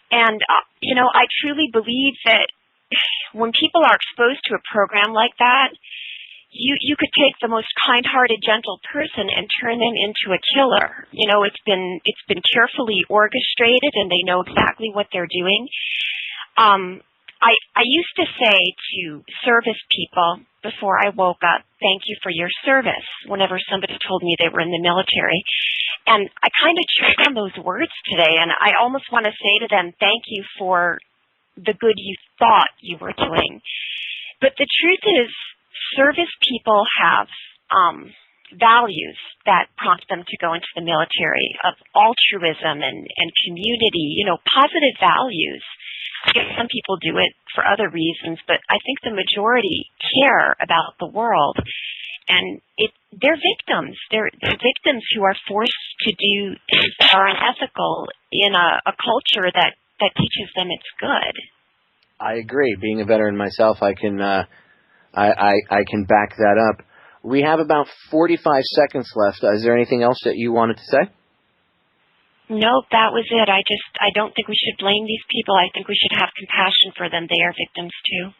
And, I truly believe that when people are exposed to a program like that, you could take the most kind-hearted, gentle person and turn them into a killer. It's been carefully orchestrated, and they know exactly what they're doing. I used to say to service people before I woke up, "Thank you for your service," whenever somebody told me they were in the military. And I kind of choked on those words today, and I almost want to say to them, "Thank you for the good you thought you were doing." But the truth is, service people have values that prompt them to go into the military, of altruism and community, positive values. I guess some people do it for other reasons, but I think the majority care about the world. And they're victims. They're victims who are forced to do things that are unethical in a culture that teaches them it's good. I agree. Being a veteran myself, I can back that up. We have about 45 seconds left. Is there anything else that you wanted to say? Nope, that was it. I don't think we should blame these people. I think we should have compassion for them. They are victims too.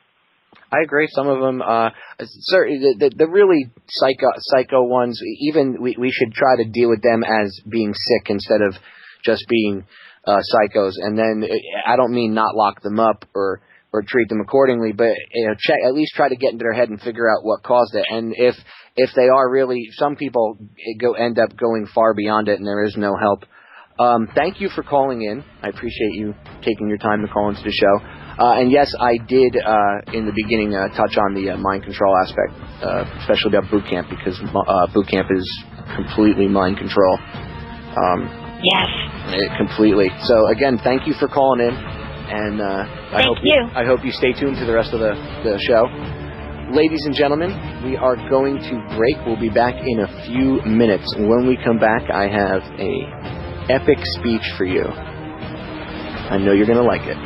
I agree. Some of them, the really psycho ones, even we should try to deal with them as being sick instead of just being psychos. And then I don't mean not lock them up or treat them accordingly, but at least try to get into their head and figure out what caused it. And if they are really, some people end up going far beyond it, and there is no help. Thank you for calling in. I appreciate you taking your time to call into the show. And yes, I did in the beginning touch on the mind control aspect, especially about boot camp, because boot camp is completely mind control. Yes. Completely. So again, thank you for calling in. And I hope you stay tuned to the rest of the show. Ladies and gentlemen, we are going to break. We'll be back in a few minutes. When we come back, I have a epic speech for you. I know you're going to like it.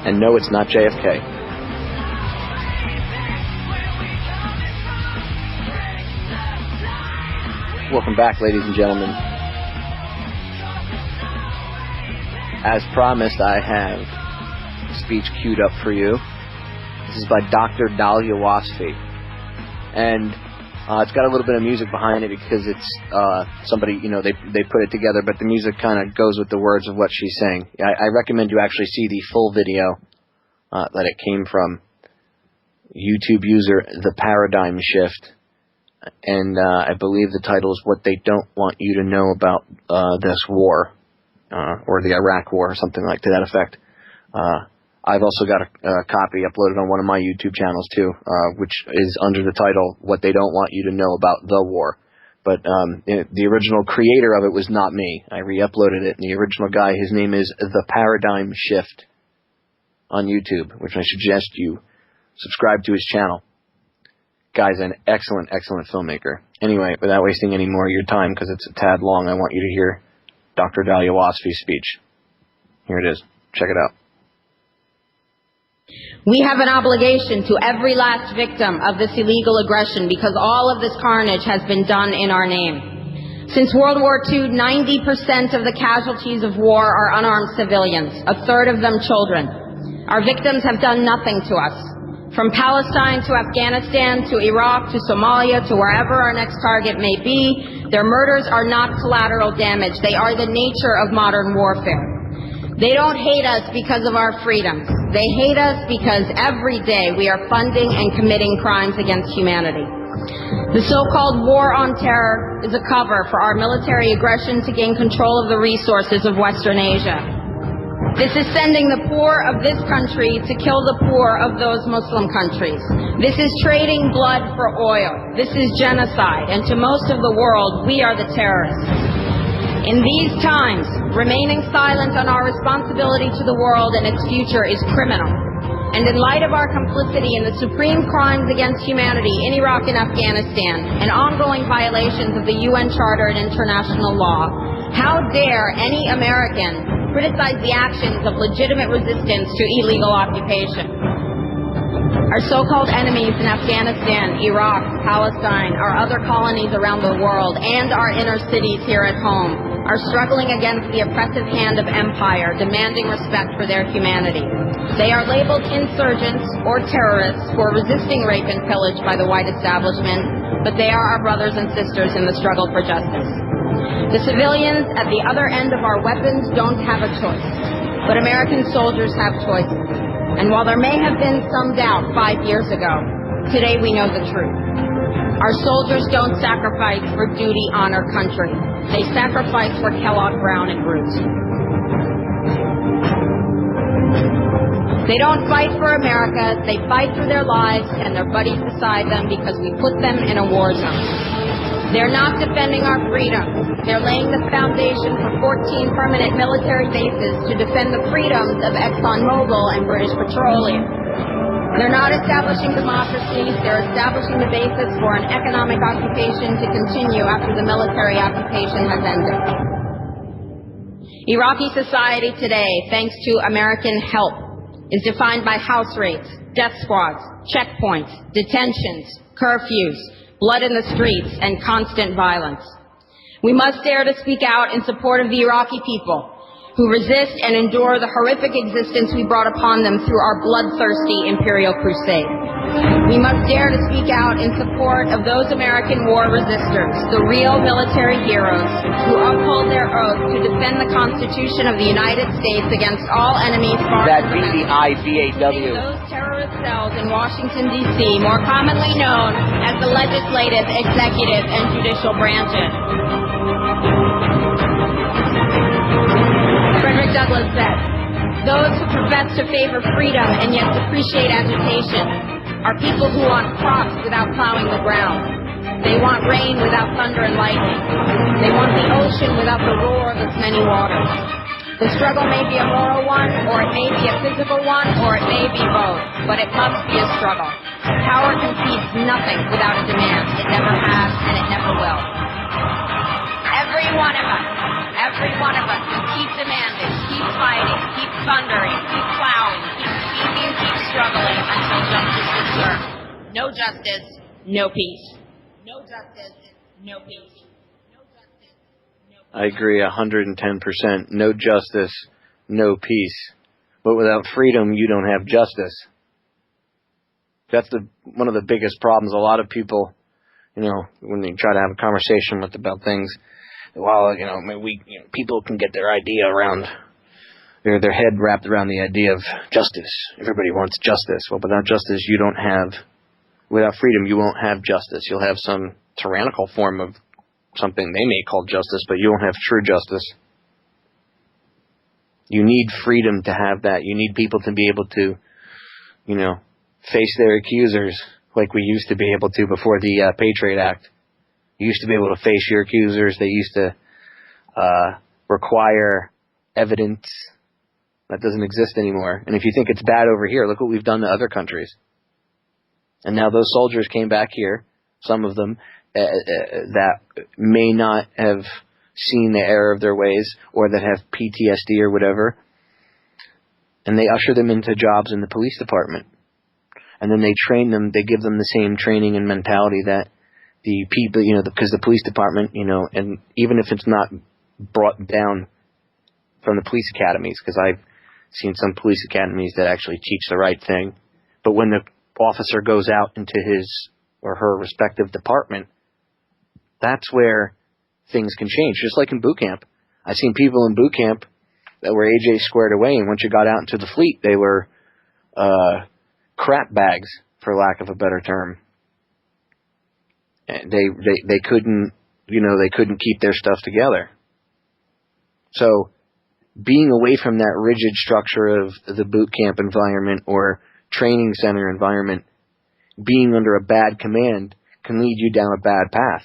And no, it's not JFK. Welcome back, ladies and gentlemen. As promised, I have a speech queued up for you. This is by Dr. Dahlia Wasfi. And it's got a little bit of music behind it because it's somebody, they put it together, but the music kind of goes with the words of what she's saying. I recommend you actually see the full video that it came from. YouTube user The Paradigm Shift. And I believe the title is What They Don't Want You to Know About This War. Or the Iraq War, or something like to that effect. I've also got a copy uploaded on one of my YouTube channels too, which is under the title "What They Don't Want You to Know About the War." But the original creator of it was not me. I re-uploaded it, and the original guy, his name is The Paradigm Shift on YouTube, which I suggest you subscribe to his channel. Guy's an excellent, excellent filmmaker. Anyway, without wasting any more of your time, because it's a tad long, I want you to hear Dr. Dahlia Wasfi's speech. Here it is. Check it out. We have an obligation to every last victim of this illegal aggression because all of this carnage has been done in our name. Since World War II, 90% of the casualties of war are unarmed civilians, a third of them children. Our victims have done nothing to us. From Palestine to Afghanistan to Iraq to Somalia to wherever our next target may be, their murders are not collateral damage. They are the nature of modern warfare. They don't hate us because of our freedoms. They hate us because every day we are funding and committing crimes against humanity. The so-called war on terror is a cover for our military aggression to gain control of the resources of Western Asia. This is sending the poor of this country to kill the poor of those Muslim countries. This is trading blood for oil. This is genocide, and to most of the world, we are the terrorists. In these times, remaining silent on our responsibility to the world and its future is criminal. And in light of our complicity in the supreme crimes against humanity in Iraq and Afghanistan and ongoing violations of the UN Charter and international law, how dare any American criticize the actions of legitimate resistance to illegal occupation? Our so-called enemies in Afghanistan, Iraq, Palestine, our other colonies around the world, and our inner cities here at home are struggling against the oppressive hand of empire, demanding respect for their humanity. They are labeled insurgents or terrorists for resisting rape and pillage by the white establishment, but they are our brothers and sisters in the struggle for justice. The civilians at the other end of our weapons don't have a choice, but American soldiers have choices. And while there may have been some doubt 5 years ago, today we know the truth. Our soldiers don't sacrifice for duty, honor, country. They sacrifice for Kellogg, Brown, and Roots. They don't fight for America. They fight for their lives and their buddies beside them because we put them in a war zone. They're not defending our freedom. They're laying the foundation for 14 permanent military bases to defend the freedoms of ExxonMobil and British Petroleum. They're not establishing democracies. They're establishing the basis for an economic occupation to continue after the military occupation has ended. Iraqi society today, thanks to American help, is defined by house raids, death squads, checkpoints, detentions, curfews, blood in the streets, and constant violence. We must dare to speak out in support of the Iraqi people who resist and endure the horrific existence we brought upon them through our bloodthirsty imperial crusade. We must dare to speak out in support of those American war resistors, the real military heroes who uphold their oath to defend the Constitution of the United States against all enemies, foreign That'd be the IVAW. those terrorist cells in Washington, D.C., more commonly known as the legislative, executive, and judicial branches. Frederick Douglass said, "Those who profess to favor freedom and yet depreciate agitation are people who want crops without plowing the ground. They want rain without thunder and lightning. They want the ocean without the roar of its many waters." The struggle may be a moral one, or it may be a physical one, or it may be both, but it must be a struggle. Power concedes nothing without a demand. It never has, and it never will. Every one of us will keep demanding, keep fighting, keep thundering, keep plowing, keep speaking, keep struggling until justice is served. No justice, no peace. No justice, no peace. I agree 110%. No justice, no peace. But without freedom, you don't have justice. That's one of the biggest problems. A lot of people, when they try to have a conversation about things, well, people can get their idea around, their head wrapped around the idea of justice. Everybody wants justice. Well, without justice, without freedom, you won't have justice. You'll have some tyrannical form of something they may call justice, but you won't have true justice. You need freedom to have that. You need people to be able to, face their accusers like we used to be able to before the Patriot Act. You used to be able to face your accusers. They used to require evidence. That doesn't exist anymore. And if you think it's bad over here, look what we've done to other countries. And now those soldiers came back here, some of them, that may not have seen the error of their ways or that have PTSD or whatever, and they usher them into jobs in the police department. And then they train them, they give them the same training and mentality that the people, because the police department, and even if it's not brought down from the police academies, because I've seen some police academies that actually teach the right thing, but when the officer goes out into his or her respective department, that's where things can change. Just like in boot camp. I've seen people in boot camp that were AJ squared away, and once you got out into the fleet, they were crap bags, for lack of a better term. And they couldn't, they couldn't keep their stuff together. So being away from that rigid structure of the boot camp environment or training center environment, being under a bad command can lead you down a bad path.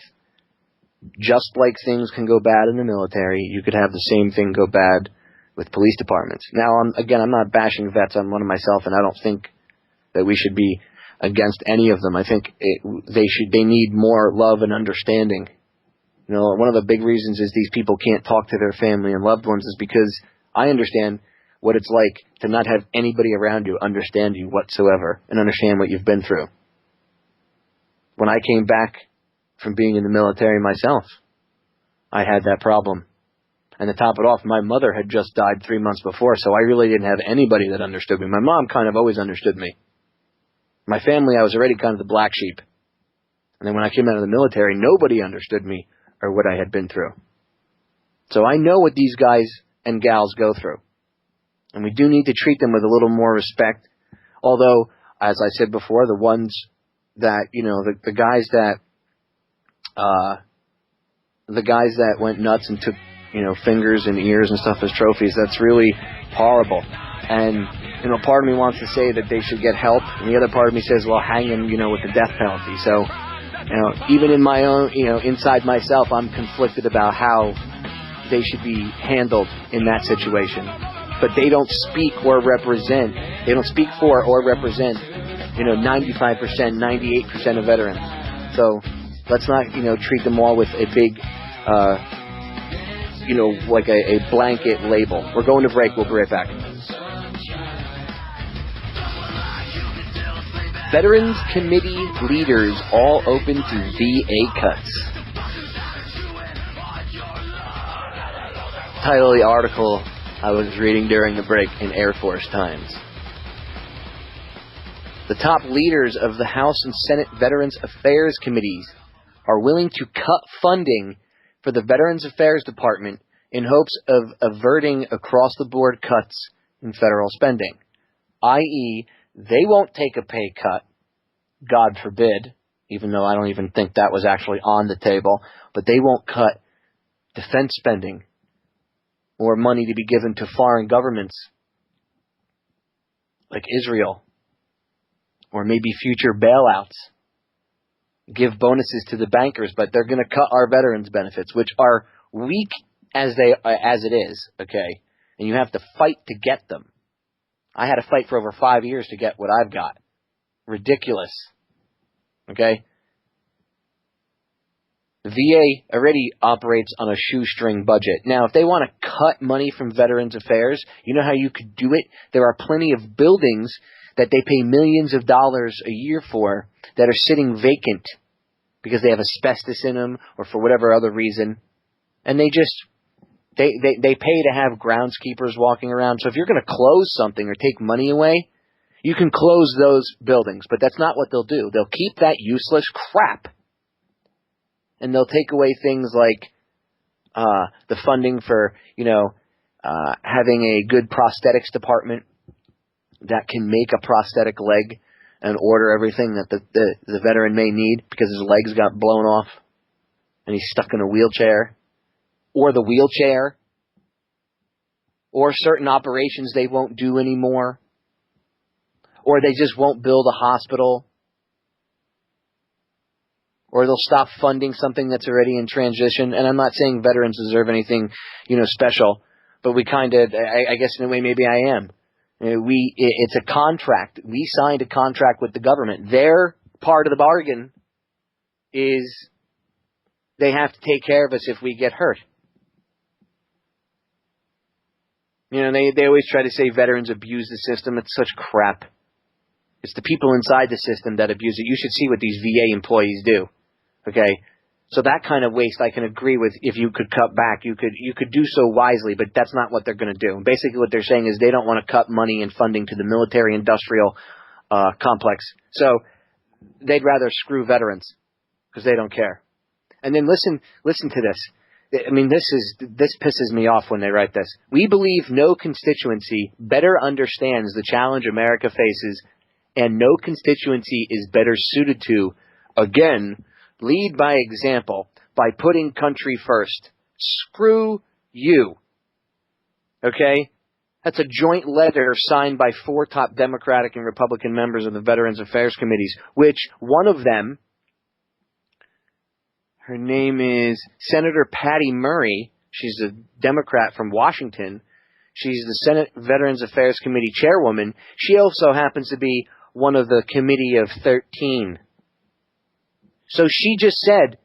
Just like things can go bad in the military, you could have the same thing go bad with police departments. Now, I'm not bashing vets. I'm one of myself, and I don't think that we should be against any of them. I think they need more love and understanding. One of the big reasons is these people can't talk to their family and loved ones is because I understand what it's like to not have anybody around you understand you whatsoever and understand what you've been through. When I came back from being in the military myself, I had that problem. And to top it off, my mother had just died 3 months before, so I really didn't have anybody that understood me. My mom kind of always understood me. My family, I was already kind of the black sheep. And then when I came out of the military, nobody understood me or what I had been through. So I know what these guys and gals go through. And we do need to treat them with a little more respect. Although, as I said before, the ones that, the guys that went nuts and took, fingers and ears and stuff as trophies, that's really horrible. And, part of me wants to say that they should get help, and the other part of me says, well, hang them, with the death penalty. So, even in my own, inside myself, I'm conflicted about how they should be handled in that situation. But they don't speak for or represent, 95%, 98% of veterans. So, let's not, treat them all with a big, like a blanket label. We're going to break. We'll be right back. Veterans Committee leaders all open to VA cuts. Title of the article I was reading during the break in Air Force Times. The top leaders of the House and Senate Veterans Affairs Committees are willing to cut funding for the Veterans Affairs Department in hopes of averting across-the-board cuts in federal spending, i.e., they won't take a pay cut, God forbid, even though I don't even think that was actually on the table, but they won't cut defense spending or money to be given to foreign governments like Israel, or maybe future bailouts. Give bonuses to the bankers, but they're going to cut our veterans benefits, which are weak as it is, okay? And you have to fight to get them. I had to fight for over 5 years to get what I've got. Ridiculous. Okay? The VA already operates on a shoestring budget. Now, if they want to cut money from Veterans Affairs, you know how you could do it? There are plenty of buildings that they pay millions of dollars a year for that are sitting vacant because they have asbestos in them or for whatever other reason. And they just, they pay to have groundskeepers walking around. So if you're going to close something or take money away, you can close those buildings. But that's not what they'll do. They'll keep that useless crap. And they'll take away things like the funding for, having a good prosthetics department that can make a prosthetic leg and order everything that the veteran may need because his legs got blown off and he's stuck in a wheelchair. Or the wheelchair. Or certain operations they won't do anymore. Or they just won't build a hospital. Or they'll stop funding something that's already in transition. And I'm not saying veterans deserve anything, special. But we kind of, I guess in a way maybe I am. It's a contract. We signed a contract with the government. Their part of the bargain is they have to take care of us if we get hurt. They always try to say veterans abuse the system. It's such crap. It's the people inside the system that abuse it. You should see what these VA employees do. Okay? So that kind of waste I can agree with. If you could cut back, you could do so wisely, but that's not what they're going to do. Basically what they're saying is they don't want to cut money and funding to the military-industrial complex. So they'd rather screw veterans because they don't care. And then listen to this. I mean, this pisses me off when they write this. We believe no constituency better understands the challenge America faces, and no constituency is better suited to, again, lead by example by putting country first. Screw you. Okay? That's a joint letter signed by 4 top Democratic and Republican members of the Veterans Affairs Committees, which one of them, her name is Senator Patty Murray. She's a Democrat from Washington. She's the Senate Veterans Affairs Committee chairwoman. She also happens to be one of the Committee of 13. So she just said,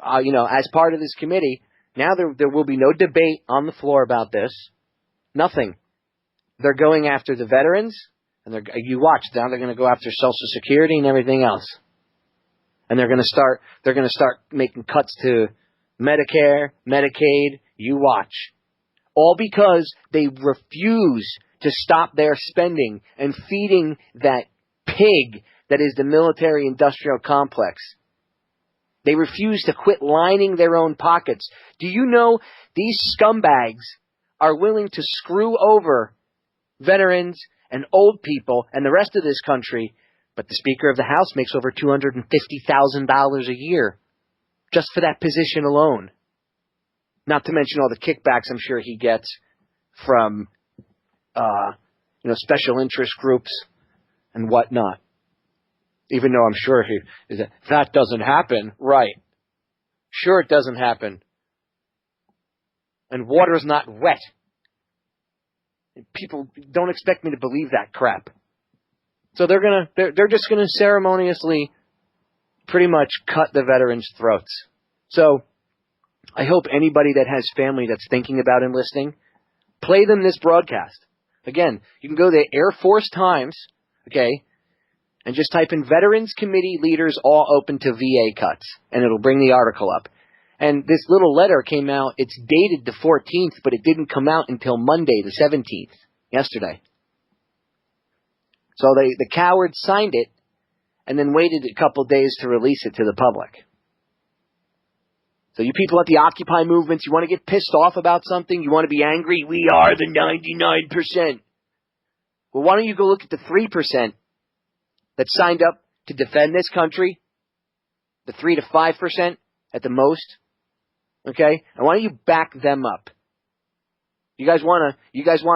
as part of this committee, now there will be no debate on the floor about this. Nothing. They're going after the veterans, and you watch, now they're going to go after Social Security and everything else. And they're going to start making cuts to Medicare, Medicaid, you watch. All because they refuse to stop their spending and feeding that pig that is the military-industrial complex. They refuse to quit lining their own pockets. Do you know these scumbags are willing to screw over veterans and old people and the rest of this country, but the Speaker of the House makes over $250,000 a year just for that position alone. Not to mention all the kickbacks I'm sure he gets from special interest groups and whatnot. Even though I'm sure that doesn't happen, right? Sure, it doesn't happen. And water's not wet. People don't expect me to believe that crap. So they're just gonna ceremoniously, pretty much cut the veterans' throats. So I hope anybody that has family that's thinking about enlisting, play them this broadcast. Again, you can go to Air Force Times, okay, and just type in Veterans Committee Leaders All Open to VA Cuts, and it'll bring the article up. And this little letter came out, it's dated the 14th, but it didn't come out until Monday, the 17th, yesterday. So the cowards signed it, and then waited a couple days to release it to the public. So you people at the Occupy movements, you want to get pissed off about something? You want to be angry? We are the 99%. Well, why don't you go look at the 3% that signed up to defend this country? The 3 to 5% at the most. Okay? And why don't you back them up? You guys want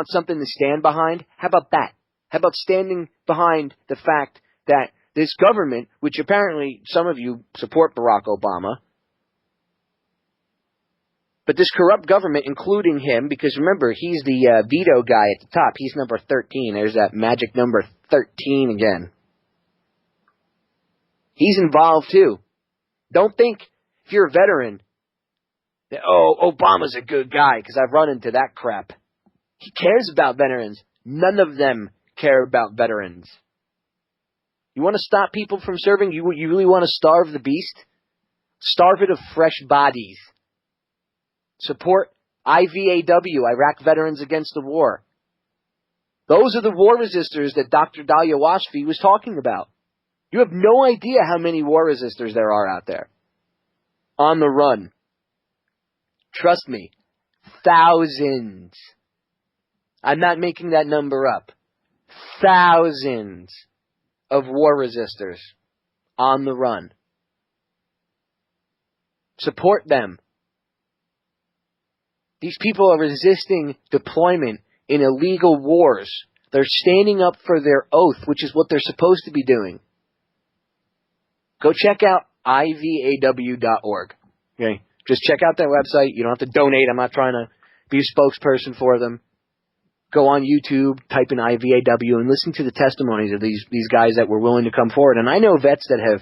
something to stand behind? How about that? How about standing behind the fact that this government, which apparently some of you support Barack Obama, but this corrupt government, including him, because remember, he's the veto guy at the top. He's number 13. There's that magic number 13 again. He's involved too. Don't think, if you're a veteran, that, Obama's a good guy, because I've run into that crap. He cares about veterans. None of them care about veterans. You want to stop people from serving? You really want to starve the beast? Starve it of fresh bodies. Support IVAW, Iraq Veterans Against the War. Those are the war resistors that Dr. Dalia Washfi was talking about. You have no idea how many war resistors there are out there. On the run. Trust me. Thousands. I'm not making that number up. Thousands of war resistors on the run. Support them. These people are resisting deployment in illegal wars. They're standing up for their oath, which is what they're supposed to be doing. Go check out ivaw.org. Okay? Just check out their website. You don't have to donate. I'm not trying to be a spokesperson for them. Go on YouTube, type in IVAW, and listen to the testimonies of these guys that were willing to come forward. And I know vets that have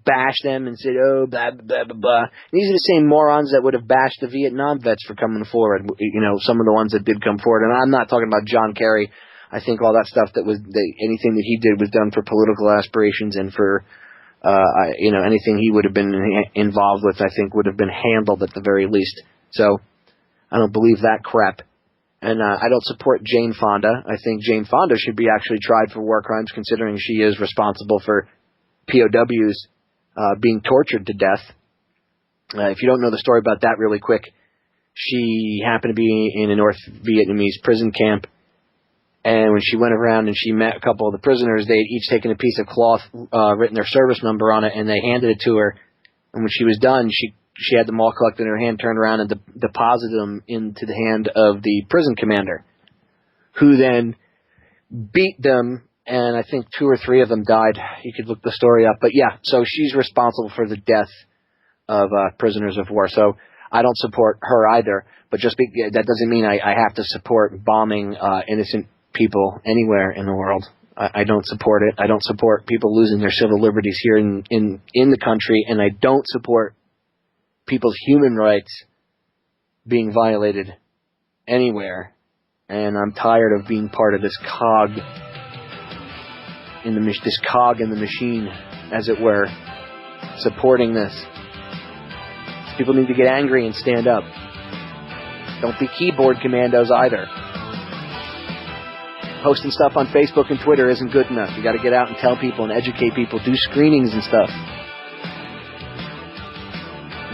bashed them and said, oh, blah, blah, blah, blah. These are the same morons that would have bashed the Vietnam vets for coming forward. You know, some of the ones that did come forward. And I'm not talking about John Kerry. I think all that stuff anything that he did was done for political aspirations and for Anything he would have been involved with, I think, would have been handled at the very least. So I don't believe that crap. And I don't support Jane Fonda. I think Jane Fonda should be actually tried for war crimes, considering she is responsible for POWs being tortured to death. If you don't know the story about that really quick, she happened to be in a North Vietnamese prison camp, and when she went around and she met a couple of the prisoners, they had each taken a piece of cloth, written their service number on it, and they handed it to her. And when she was done, she had them all collected in her hand, turned around, and deposited them into the hand of the prison commander, who then beat them, and I think 2 or 3 of them died. You could look the story up. But yeah, so she's responsible for the death of prisoners of war. So I don't support her either, but that doesn't mean I have to support bombing innocent people anywhere in the world. I don't support it. I don't support people losing their civil liberties here in the country, and I don't support people's human rights being violated anywhere. And I'm tired of being part of this cog in the machine, as it were, supporting this. People need to get angry and stand up. Don't be keyboard commandos either. Posting stuff on Facebook and Twitter isn't good enough. You got to get out and tell people and educate people. Do screenings and stuff.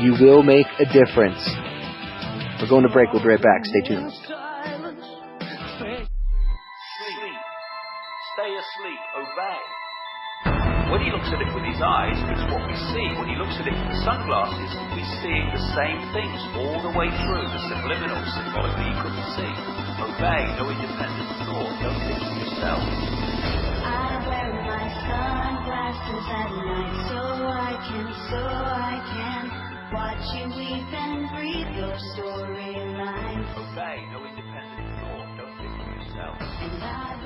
You will make a difference. We're going to break. We'll be right back. Stay tuned. Stay asleep. Obey. When he looks at it with his eyes, it's what we see. When he looks at it with the sunglasses, we're seeing the same things all the way through, the subliminal symbolic that you couldn't see. Obey, no independent thought, don't think for yourself. I wear my sunglasses at night so I can watch you weep and breathe your storyline. Obey, no independent thought, don't think for yourself.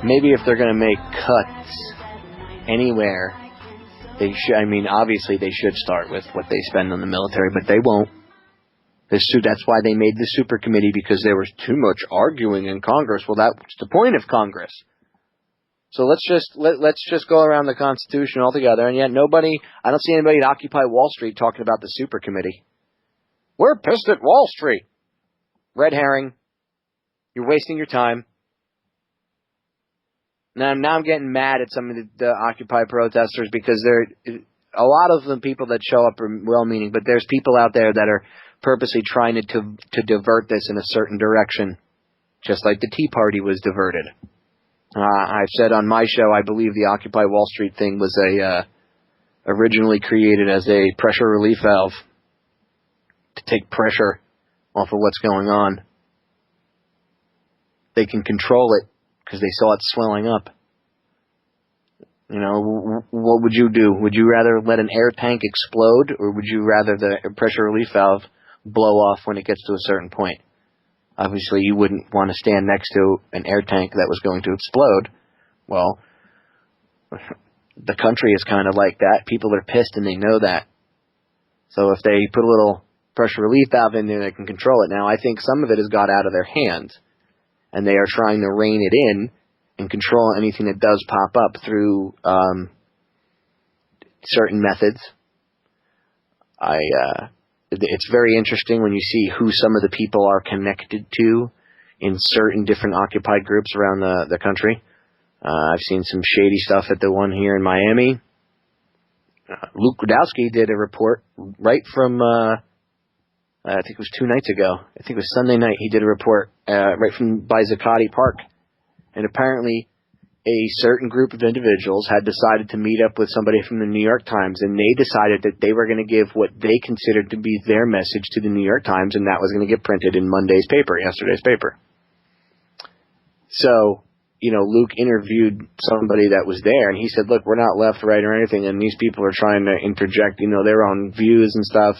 Maybe if they're going to make cuts anywhere, they should. I mean, obviously they should start with what they spend on the military, but they won't. That's why they made the super committee, because there was too much arguing in Congress. Well, that's the point of Congress. So let's just go around the Constitution altogether, and yet I don't see anybody at Occupy Wall Street talking about the super committee. We're pissed at Wall Street. Red herring. You're wasting your time. Now I'm getting mad at some of the Occupy protesters, because a lot of the people that show up are well-meaning, but there's people out there that are purposely trying to divert this in a certain direction, just like the Tea Party was diverted. I've said on my show, I believe the Occupy Wall Street thing was originally created as a pressure relief valve to take pressure off of what's going on. They can control it because they saw it swelling up. You know, what would you do? Would you rather let an air tank explode, or would you rather the pressure relief valve blow off when it gets to a certain point? Obviously, you wouldn't want to stand next to an air tank that was going to explode. Well, the country is kind of like that. People are pissed and they know that. So if they put a little pressure relief valve in there, they can control it. Now, I think some of it has got out of their hands, and they are trying to rein it in and control anything that does pop up through certain methods. It's very interesting when you see who some of the people are connected to in certain different occupied groups around the country. I've seen some shady stuff at the one here in Miami. Luke Rudowski did a report right from, I think it was 2 nights ago. I think it was Sunday night. He did a report right from by Zuccotti Park. And apparently a certain group of individuals had decided to meet up with somebody from the New York Times, and they decided that they were going to give what they considered to be their message to the New York Times, and that was going to get printed in yesterday's paper. So, you know, Luke interviewed somebody that was there, and he said, look, we're not left, right, or anything, and these people are trying to interject, you know, their own views and stuff.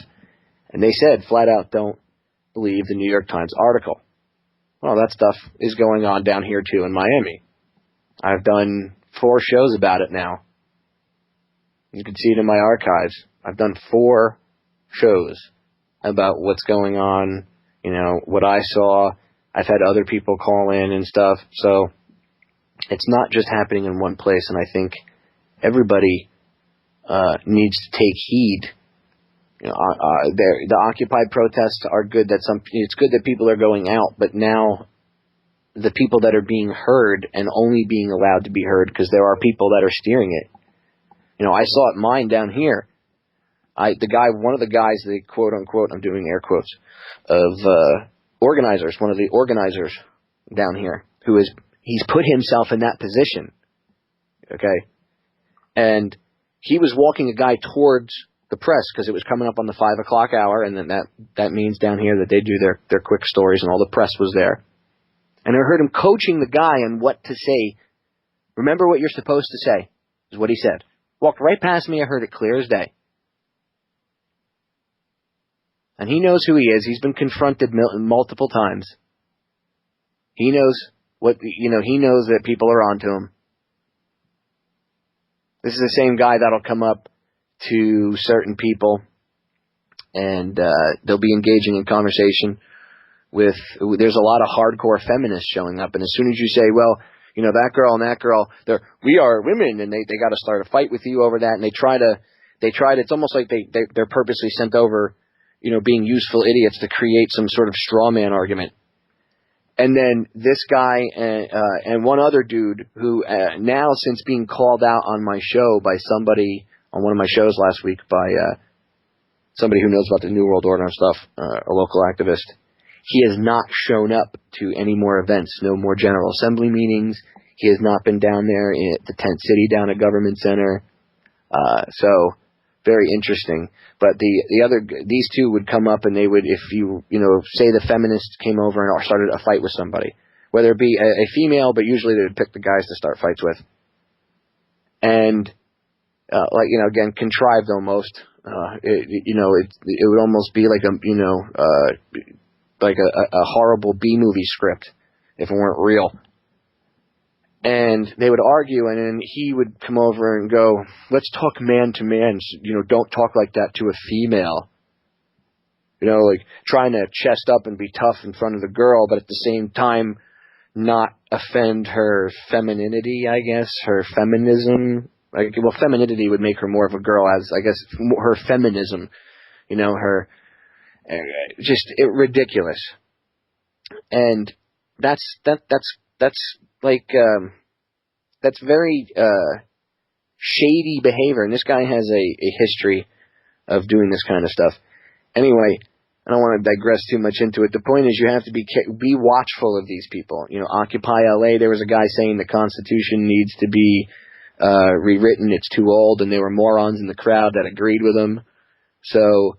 And they said, flat out, don't believe the New York Times article. Well, that stuff is going on down here, too, in Miami. I've done 4 shows about it now. You can see it in my archives. I've done 4 shows about what's going on, you know, what I saw. I've had other people call in and stuff. So it's not just happening in one place, and I think everybody needs to take heed. The Occupy protests are good. It's good that people are going out, but now the people that are being heard and only being allowed to be heard, because there are people that are steering it. I saw it mine down here. One of the guys, the quote unquote, I'm doing air quotes, of organizers, one of the organizers down here, he's put himself in that position. Okay? And he was walking a guy towards the press because it was coming up on the 5 o'clock hour, and then that means down here that they do their quick stories, and all the press was there. And I heard him coaching the guy on what to say. Remember what you're supposed to say, is what he said. Walked right past me, I heard it clear as day. And he knows who he is. He's been confronted multiple times. He knows he knows that people are onto him. This is the same guy that'll come up to certain people and they'll be engaging in conversation with, there's a lot of hardcore feminists showing up, and as soon as you say, well, that girl and that girl, we are women, and they got to start a fight with you over that, and they try to, it's almost like they're purposely sent over, being useful idiots to create some sort of straw man argument. And then this guy and one other dude who now, since being called out on my show by somebody on one of my shows last week by somebody who knows about the New World Order and stuff, a local activist, he has not shown up to any more events, no more General Assembly meetings. He has not been down there at the Tent City down at Government Center. So very interesting. But these two would come up, and they would, if say the feminists came over and started a fight with somebody, whether it be a female, but usually they would pick the guys to start fights with. And, again, contrived almost. It would almost be like a horrible B-movie script if it weren't real. And they would argue, and then he would come over and go, let's talk man to man. Don't talk like that to a female. Trying to chest up and be tough in front of the girl, but at the same time not offend her femininity, I guess, her feminism. Femininity would make her more of a girl, as, I guess, her feminism, her, ridiculous. And that's very shady behavior, and this guy has a history of doing this kind of stuff. Anyway, I don't want to digress too much into it. The point is, you have to be watchful of these people. Occupy LA, there was a guy saying the Constitution needs to be rewritten, it's too old, and there were morons in the crowd that agreed with him. So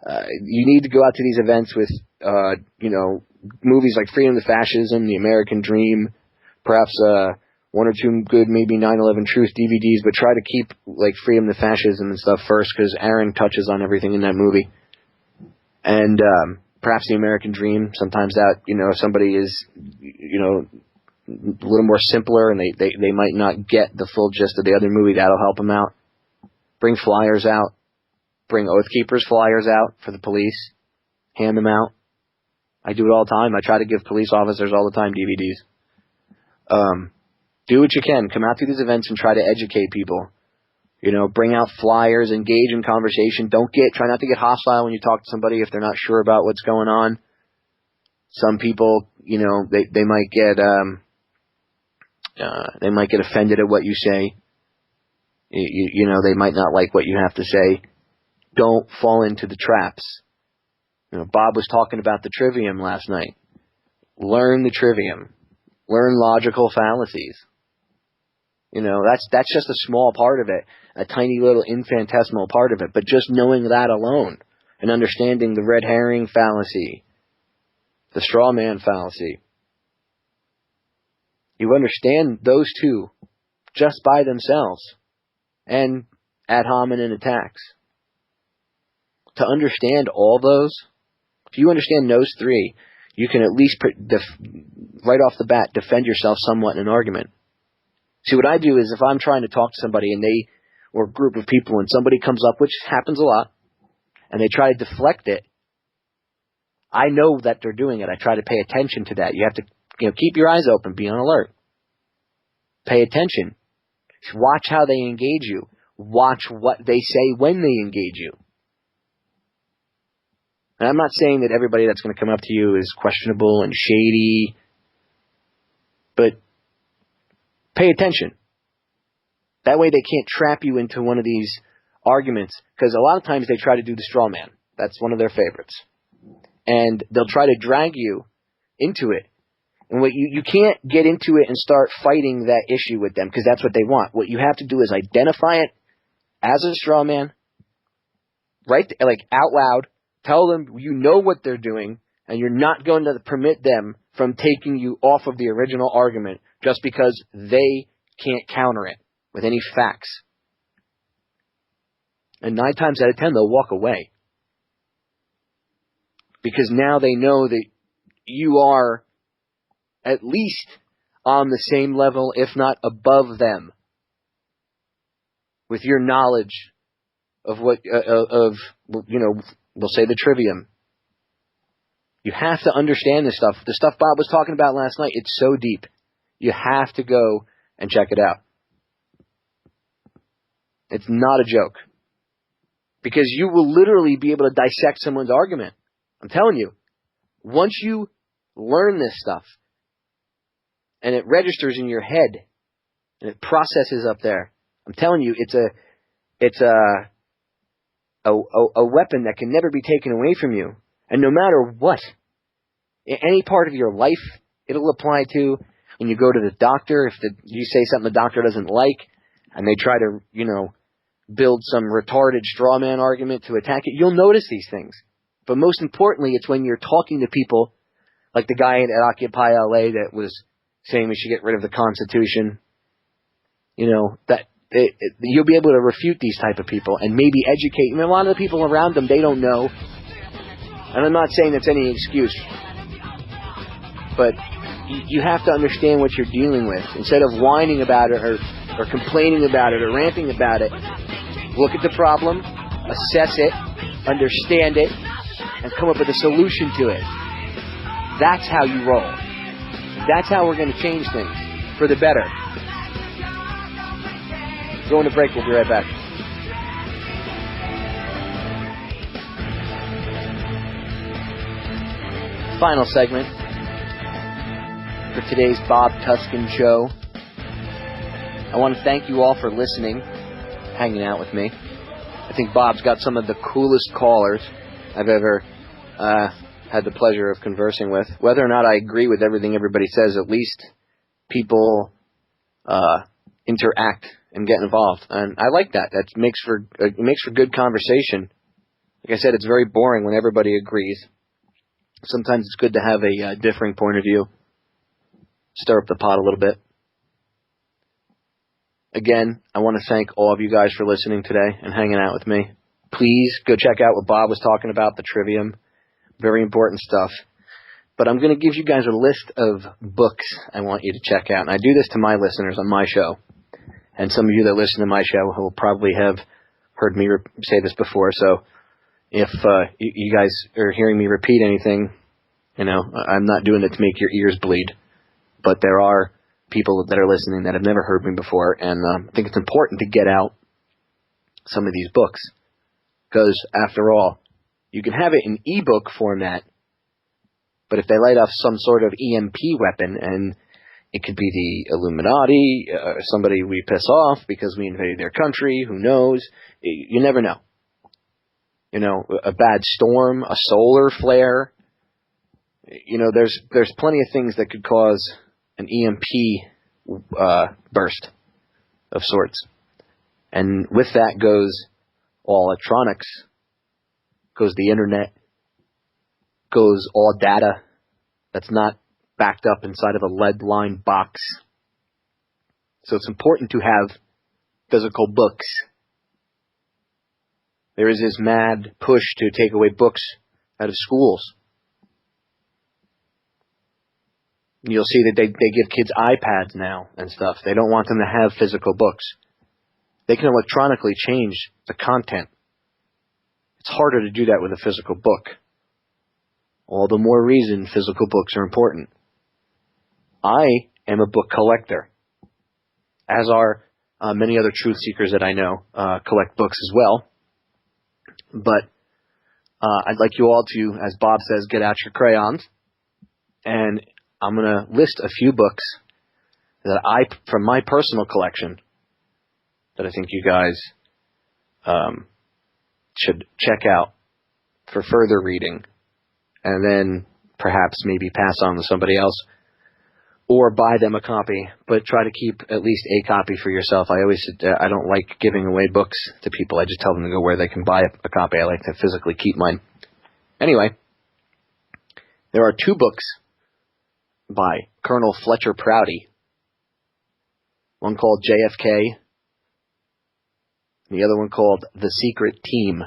you need to go out to these events with movies like Freedom to Fascism, The American Dream, perhaps one or two good, maybe 9/11 Truth DVDs, but try to keep Freedom to Fascism and stuff first, because Aaron touches on everything in that movie. And perhaps The American Dream. Sometimes that, if somebody is, a little more simpler and they might not get the full gist of the other movie, that'll help them out. Bring flyers out. Bring Oath Keepers flyers out for the police. Hand them out. I do it all the time. I try to give police officers all the time DVDs. Do what you can. Come out to these events and try to educate people. Bring out flyers, engage in conversation. Try not to get hostile when you talk to somebody if they're not sure about what's going on. Some people, they might get offended at what you say. They might not like what you have to say. Don't fall into the traps. Bob was talking about the trivium last night. Learn the trivium. Learn logical fallacies. That's just a small part of it, a tiny little infinitesimal part of it. But just knowing that alone and understanding the red herring fallacy, the straw man fallacy, you understand those two just by themselves, and ad hominem attacks. To understand all those, if you understand those three, you can at least, right off the bat, defend yourself somewhat in an argument. See, what I do is, if I'm trying to talk to somebody or a group of people, and somebody comes up, which happens a lot, and they try to deflect it, I know that they're doing it. I try to pay attention to that. You have to, keep your eyes open, be on alert. Pay attention. Watch how they engage you. watch what they say when they engage you. And I'm not saying that everybody that's going to come up to you is questionable and shady, but pay attention. That way they can't trap you into one of these arguments, because a lot of times they try to do the straw man. That's one of their favorites. And they'll try to drag you into it. And what you can't get into it and start fighting that issue with them, because that's what they want. What you have to do is identify it as a straw man, right? Like out loud, tell them you know what they're doing, and you're not going to permit them from taking you off of the original argument just because they can't counter it with any facts. And 9 times out of 10, they'll walk away. Because now they know that you are at least on the same level, if not above them, with your knowledge of what, we'll say the trivium. You have to understand this stuff. The stuff Bob was talking about last night, it's so deep. You have to go and check it out. It's not a joke. Because you will literally be able to dissect someone's argument. I'm telling you. Once you learn this stuff, and it registers in your head, and it processes up there, I'm telling you, it's a weapon that can never be taken away from you. And no matter what, in any part of your life, it'll apply to when you go to the doctor. If you say something the doctor doesn't like, and they try to, build some retarded straw man argument to attack it, you'll notice these things. But most importantly, it's when you're talking to people, like the guy at Occupy LA that was saying we should get rid of the Constitution. You'll be able to refute these type of people and maybe educate. A lot of the people around them, they don't know. And I'm not saying that's any excuse. But you have to understand what you're dealing with. Instead of whining about it or complaining about it or ranting about it, look at the problem, assess it, understand it, and come up with a solution to it. That's how you roll. That's how we're going to change things for the better. Going to break. We'll be right back. Final segment for today's Bob Tuskin show. I want to thank you all for listening, hanging out with me. I think Bob's got some of the coolest callers I've ever had the pleasure of conversing with. Whether or not I agree with everything everybody says, at least people interact and get involved, and I like that. It makes for good conversation. Like I said, it's very boring when everybody agrees. Sometimes it's good to have a differing point of view. Stir up the pot a little bit. Again, I want to thank all of you guys for listening today and hanging out with me. Please go check out what Bob was talking about, the trivium. Very important stuff. But I'm going to give you guys a list of books I want you to check out. And I do this to my listeners on my show. And some of you that listen to my show will probably have heard me say this before. So if you guys are hearing me repeat anything, I'm not doing it to make your ears bleed. But there are people that are listening that have never heard me before. And I think it's important to get out some of these books. Because after all, you can have it in ebook format, but if they light off some sort of EMP weapon, and it could be the Illuminati, somebody we piss off because we invaded their country, who knows? You never know. A bad storm, a solar flare. There's plenty of things that could cause an EMP burst of sorts. And with that goes all electronics, goes the internet, goes all data that's not backed up inside of a lead-lined box. So it's important to have physical books. There is this mad push to take away books out of schools. You'll see that they give kids iPads now and stuff. They don't want them to have physical books. They can electronically change the content. It's harder to do that with a physical book. All the more reason physical books are important. I am a book collector, as are Many other truth seekers that I know collect books as well. But I'd like you all to, as Bob says, get out your crayons. And I'm going to list a few books that from my personal collection, that I think you guys should check out for further reading, and then perhaps maybe pass on to somebody else, or buy them a copy, but try to keep at least a copy for yourself. I don't like giving away books to people. I just tell them to go where they can buy a copy. I like to physically keep mine. Anyway, there are 2 books by Colonel Fletcher Prouty. One called JFK, and the other one called The Secret Team.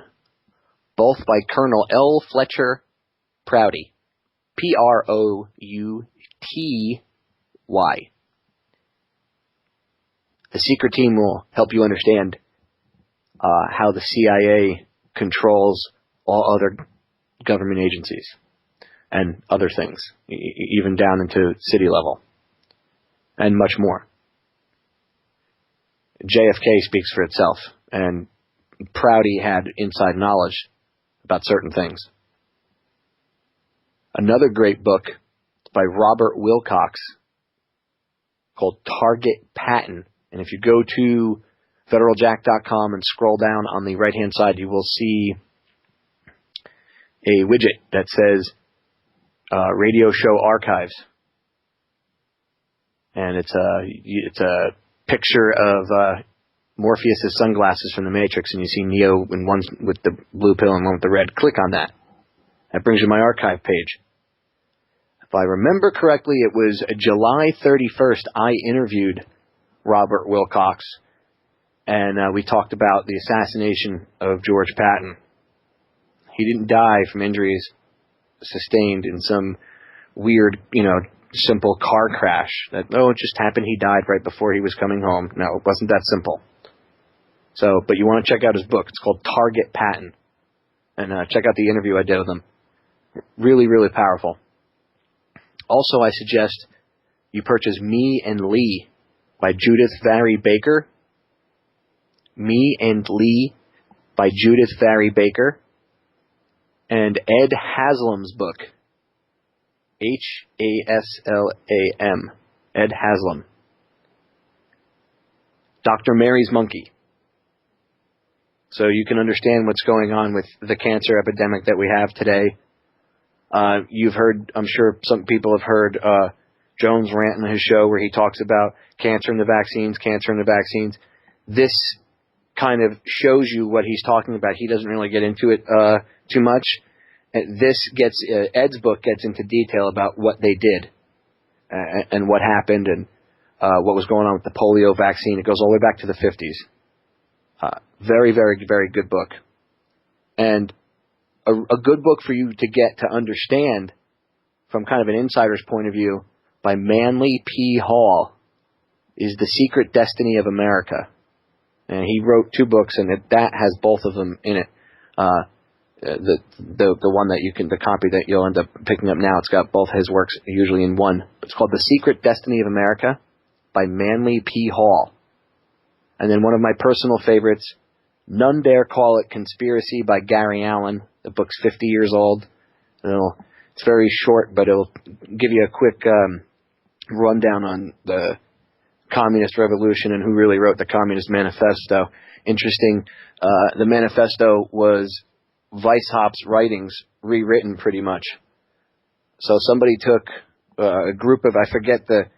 Both by Colonel L. Fletcher Prouty. Prouty. The Secret Team will help you understand how the CIA controls all other government agencies and other things, even down into city level, and much more. JFK speaks for itself, and Prouty had inside knowledge about certain things. Another great book by Robert Wilcox called Target Patent. And if you go to federaljack.com and scroll down on the right-hand side, you will see a widget that says Radio Show Archives. And it's a picture of Morpheus' sunglasses from the Matrix, and you see Neo in one with the blue pill and one with the red. Click on that. That brings you my archive page. If I remember correctly, it was July 31st, I interviewed Robert Wilcox, and we talked about the assassination of George Patton. He didn't die from injuries sustained in some weird, simple car crash. That, it just happened he died right before he was coming home. No, it wasn't that simple. So, but you want to check out his book. It's called Target Patent. And check out the interview I did with him. Really, really powerful. Also, I suggest you purchase Me and Lee by Judith Vary Baker. Me and Lee by Judith Vary Baker. And Ed Haslam's book. Haslam. Ed Haslam. Dr. Mary's Monkey. So you can understand what's going on with the cancer epidemic that we have today. You've heard, I'm sure some people have heard Jones rant on his show where he talks about cancer and the vaccines. This kind of shows you what he's talking about. He doesn't really get into it too much. Ed's book gets into detail about what they did and what happened and what was going on with the polio vaccine. It goes all the way back to the 50s. Very, very, very good book. And a good book for you to get to understand from kind of an insider's point of view by Manly P. Hall is The Secret Destiny of America. And he wrote 2 books, and that has both of them in it. The one that the copy that you'll end up picking up now, it's got both his works usually in one. It's called The Secret Destiny of America by Manly P. Hall. And then one of my personal favorites, None Dare Call It Conspiracy by Gary Allen. The book's 50 years old. It's very short, but it'll give you a quick rundown on the Communist Revolution and who really wrote the Communist Manifesto. Interesting. The manifesto was Weishaupt's writings rewritten pretty much. So somebody took a group of, I forget the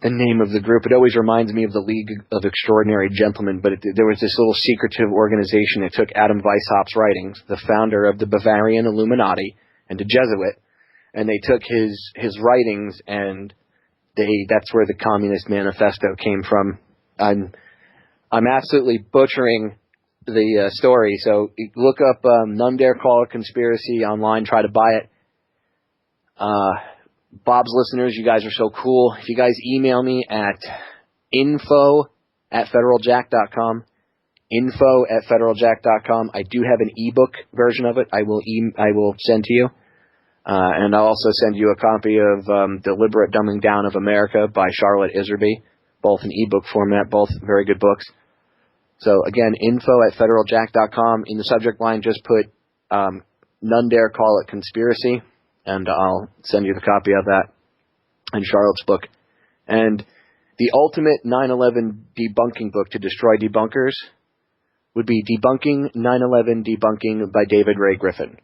name of the group. It always reminds me of the League of Extraordinary Gentlemen, but there was this little secretive organization that took Adam Weishaupt's writings, the founder of the Bavarian Illuminati and a Jesuit, and they took his writings, and that's where the Communist Manifesto came from. I'm absolutely butchering the story, so look up None Dare Call It Conspiracy online, try to buy it. Bob's listeners, you guys are so cool. If you guys email me at info@federaljack.com, info@federaljack.com, I do have an ebook version of it. I will send to you. And I'll also send you a copy of Deliberate Dumbing Down of America by Charlotte Iserby. both in ebook format, both very good books. So again, info@federaljack.com. In the subject line, just put None Dare Call It Conspiracy, and I'll send you the copy of that and Charlotte's book. And the ultimate 9/11 debunking book to destroy debunkers would be Debunking 9/11 Debunking by David Ray Griffin.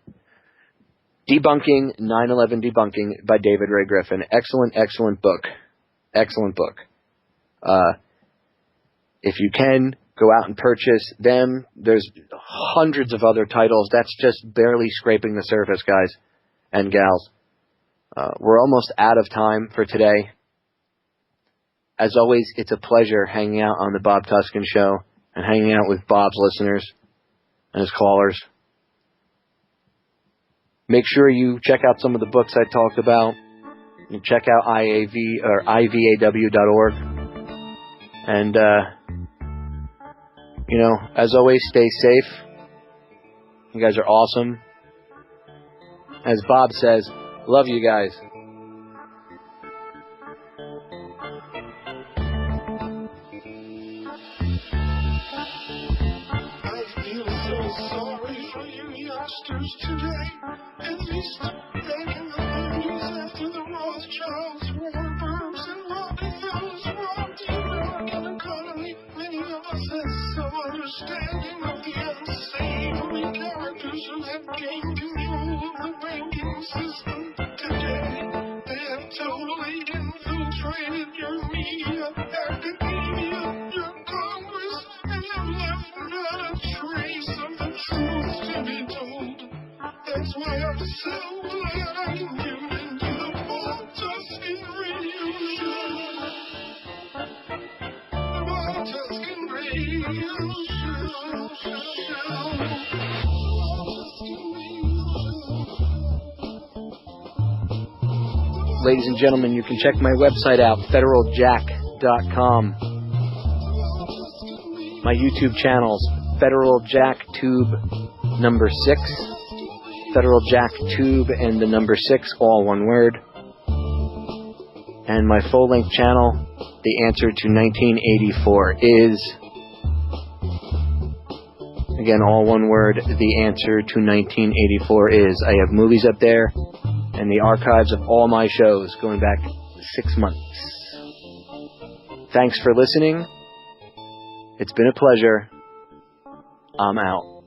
Debunking 9/11 Debunking by David Ray Griffin. Excellent, excellent book. Excellent book. If you can, go out and purchase them. There's hundreds of other titles. That's just barely scraping the surface, guys and gals. We're almost out of time for today. As always, it's a pleasure hanging out on the Bob Tuskin Show and hanging out with Bob's listeners and his callers. Make sure you check out some of the books I talked about. You check out ivaw.org. And, as always, stay safe. You guys are awesome. As Bob says, love you guys. Today, at least back in the 30s after the Rothschilds, Warburgs, and Rockefellers robbed the American economy, many of us had some understanding of the unsavory characters who had gained control of the banking system. Today, they have totally infiltrated your media, academia, your Congress, and have left not a trace of the truth to be told. That's why I'm so glad I can tune into the Bob Tuskin Radio Show. The Bob Tuskin Radio Show. Ladies and gentlemen, you can check my website out, federaljack.com. My YouTube channels, Federal Jack Tube number 6. Federal Jack Tube and the number 6, all one word. And my full-length channel, The Answer to 1984 is, again, all one word, The Answer to 1984 is. I have movies up there and the archives of all my shows going back 6 months. Thanks for listening. It's been a pleasure. I'm out.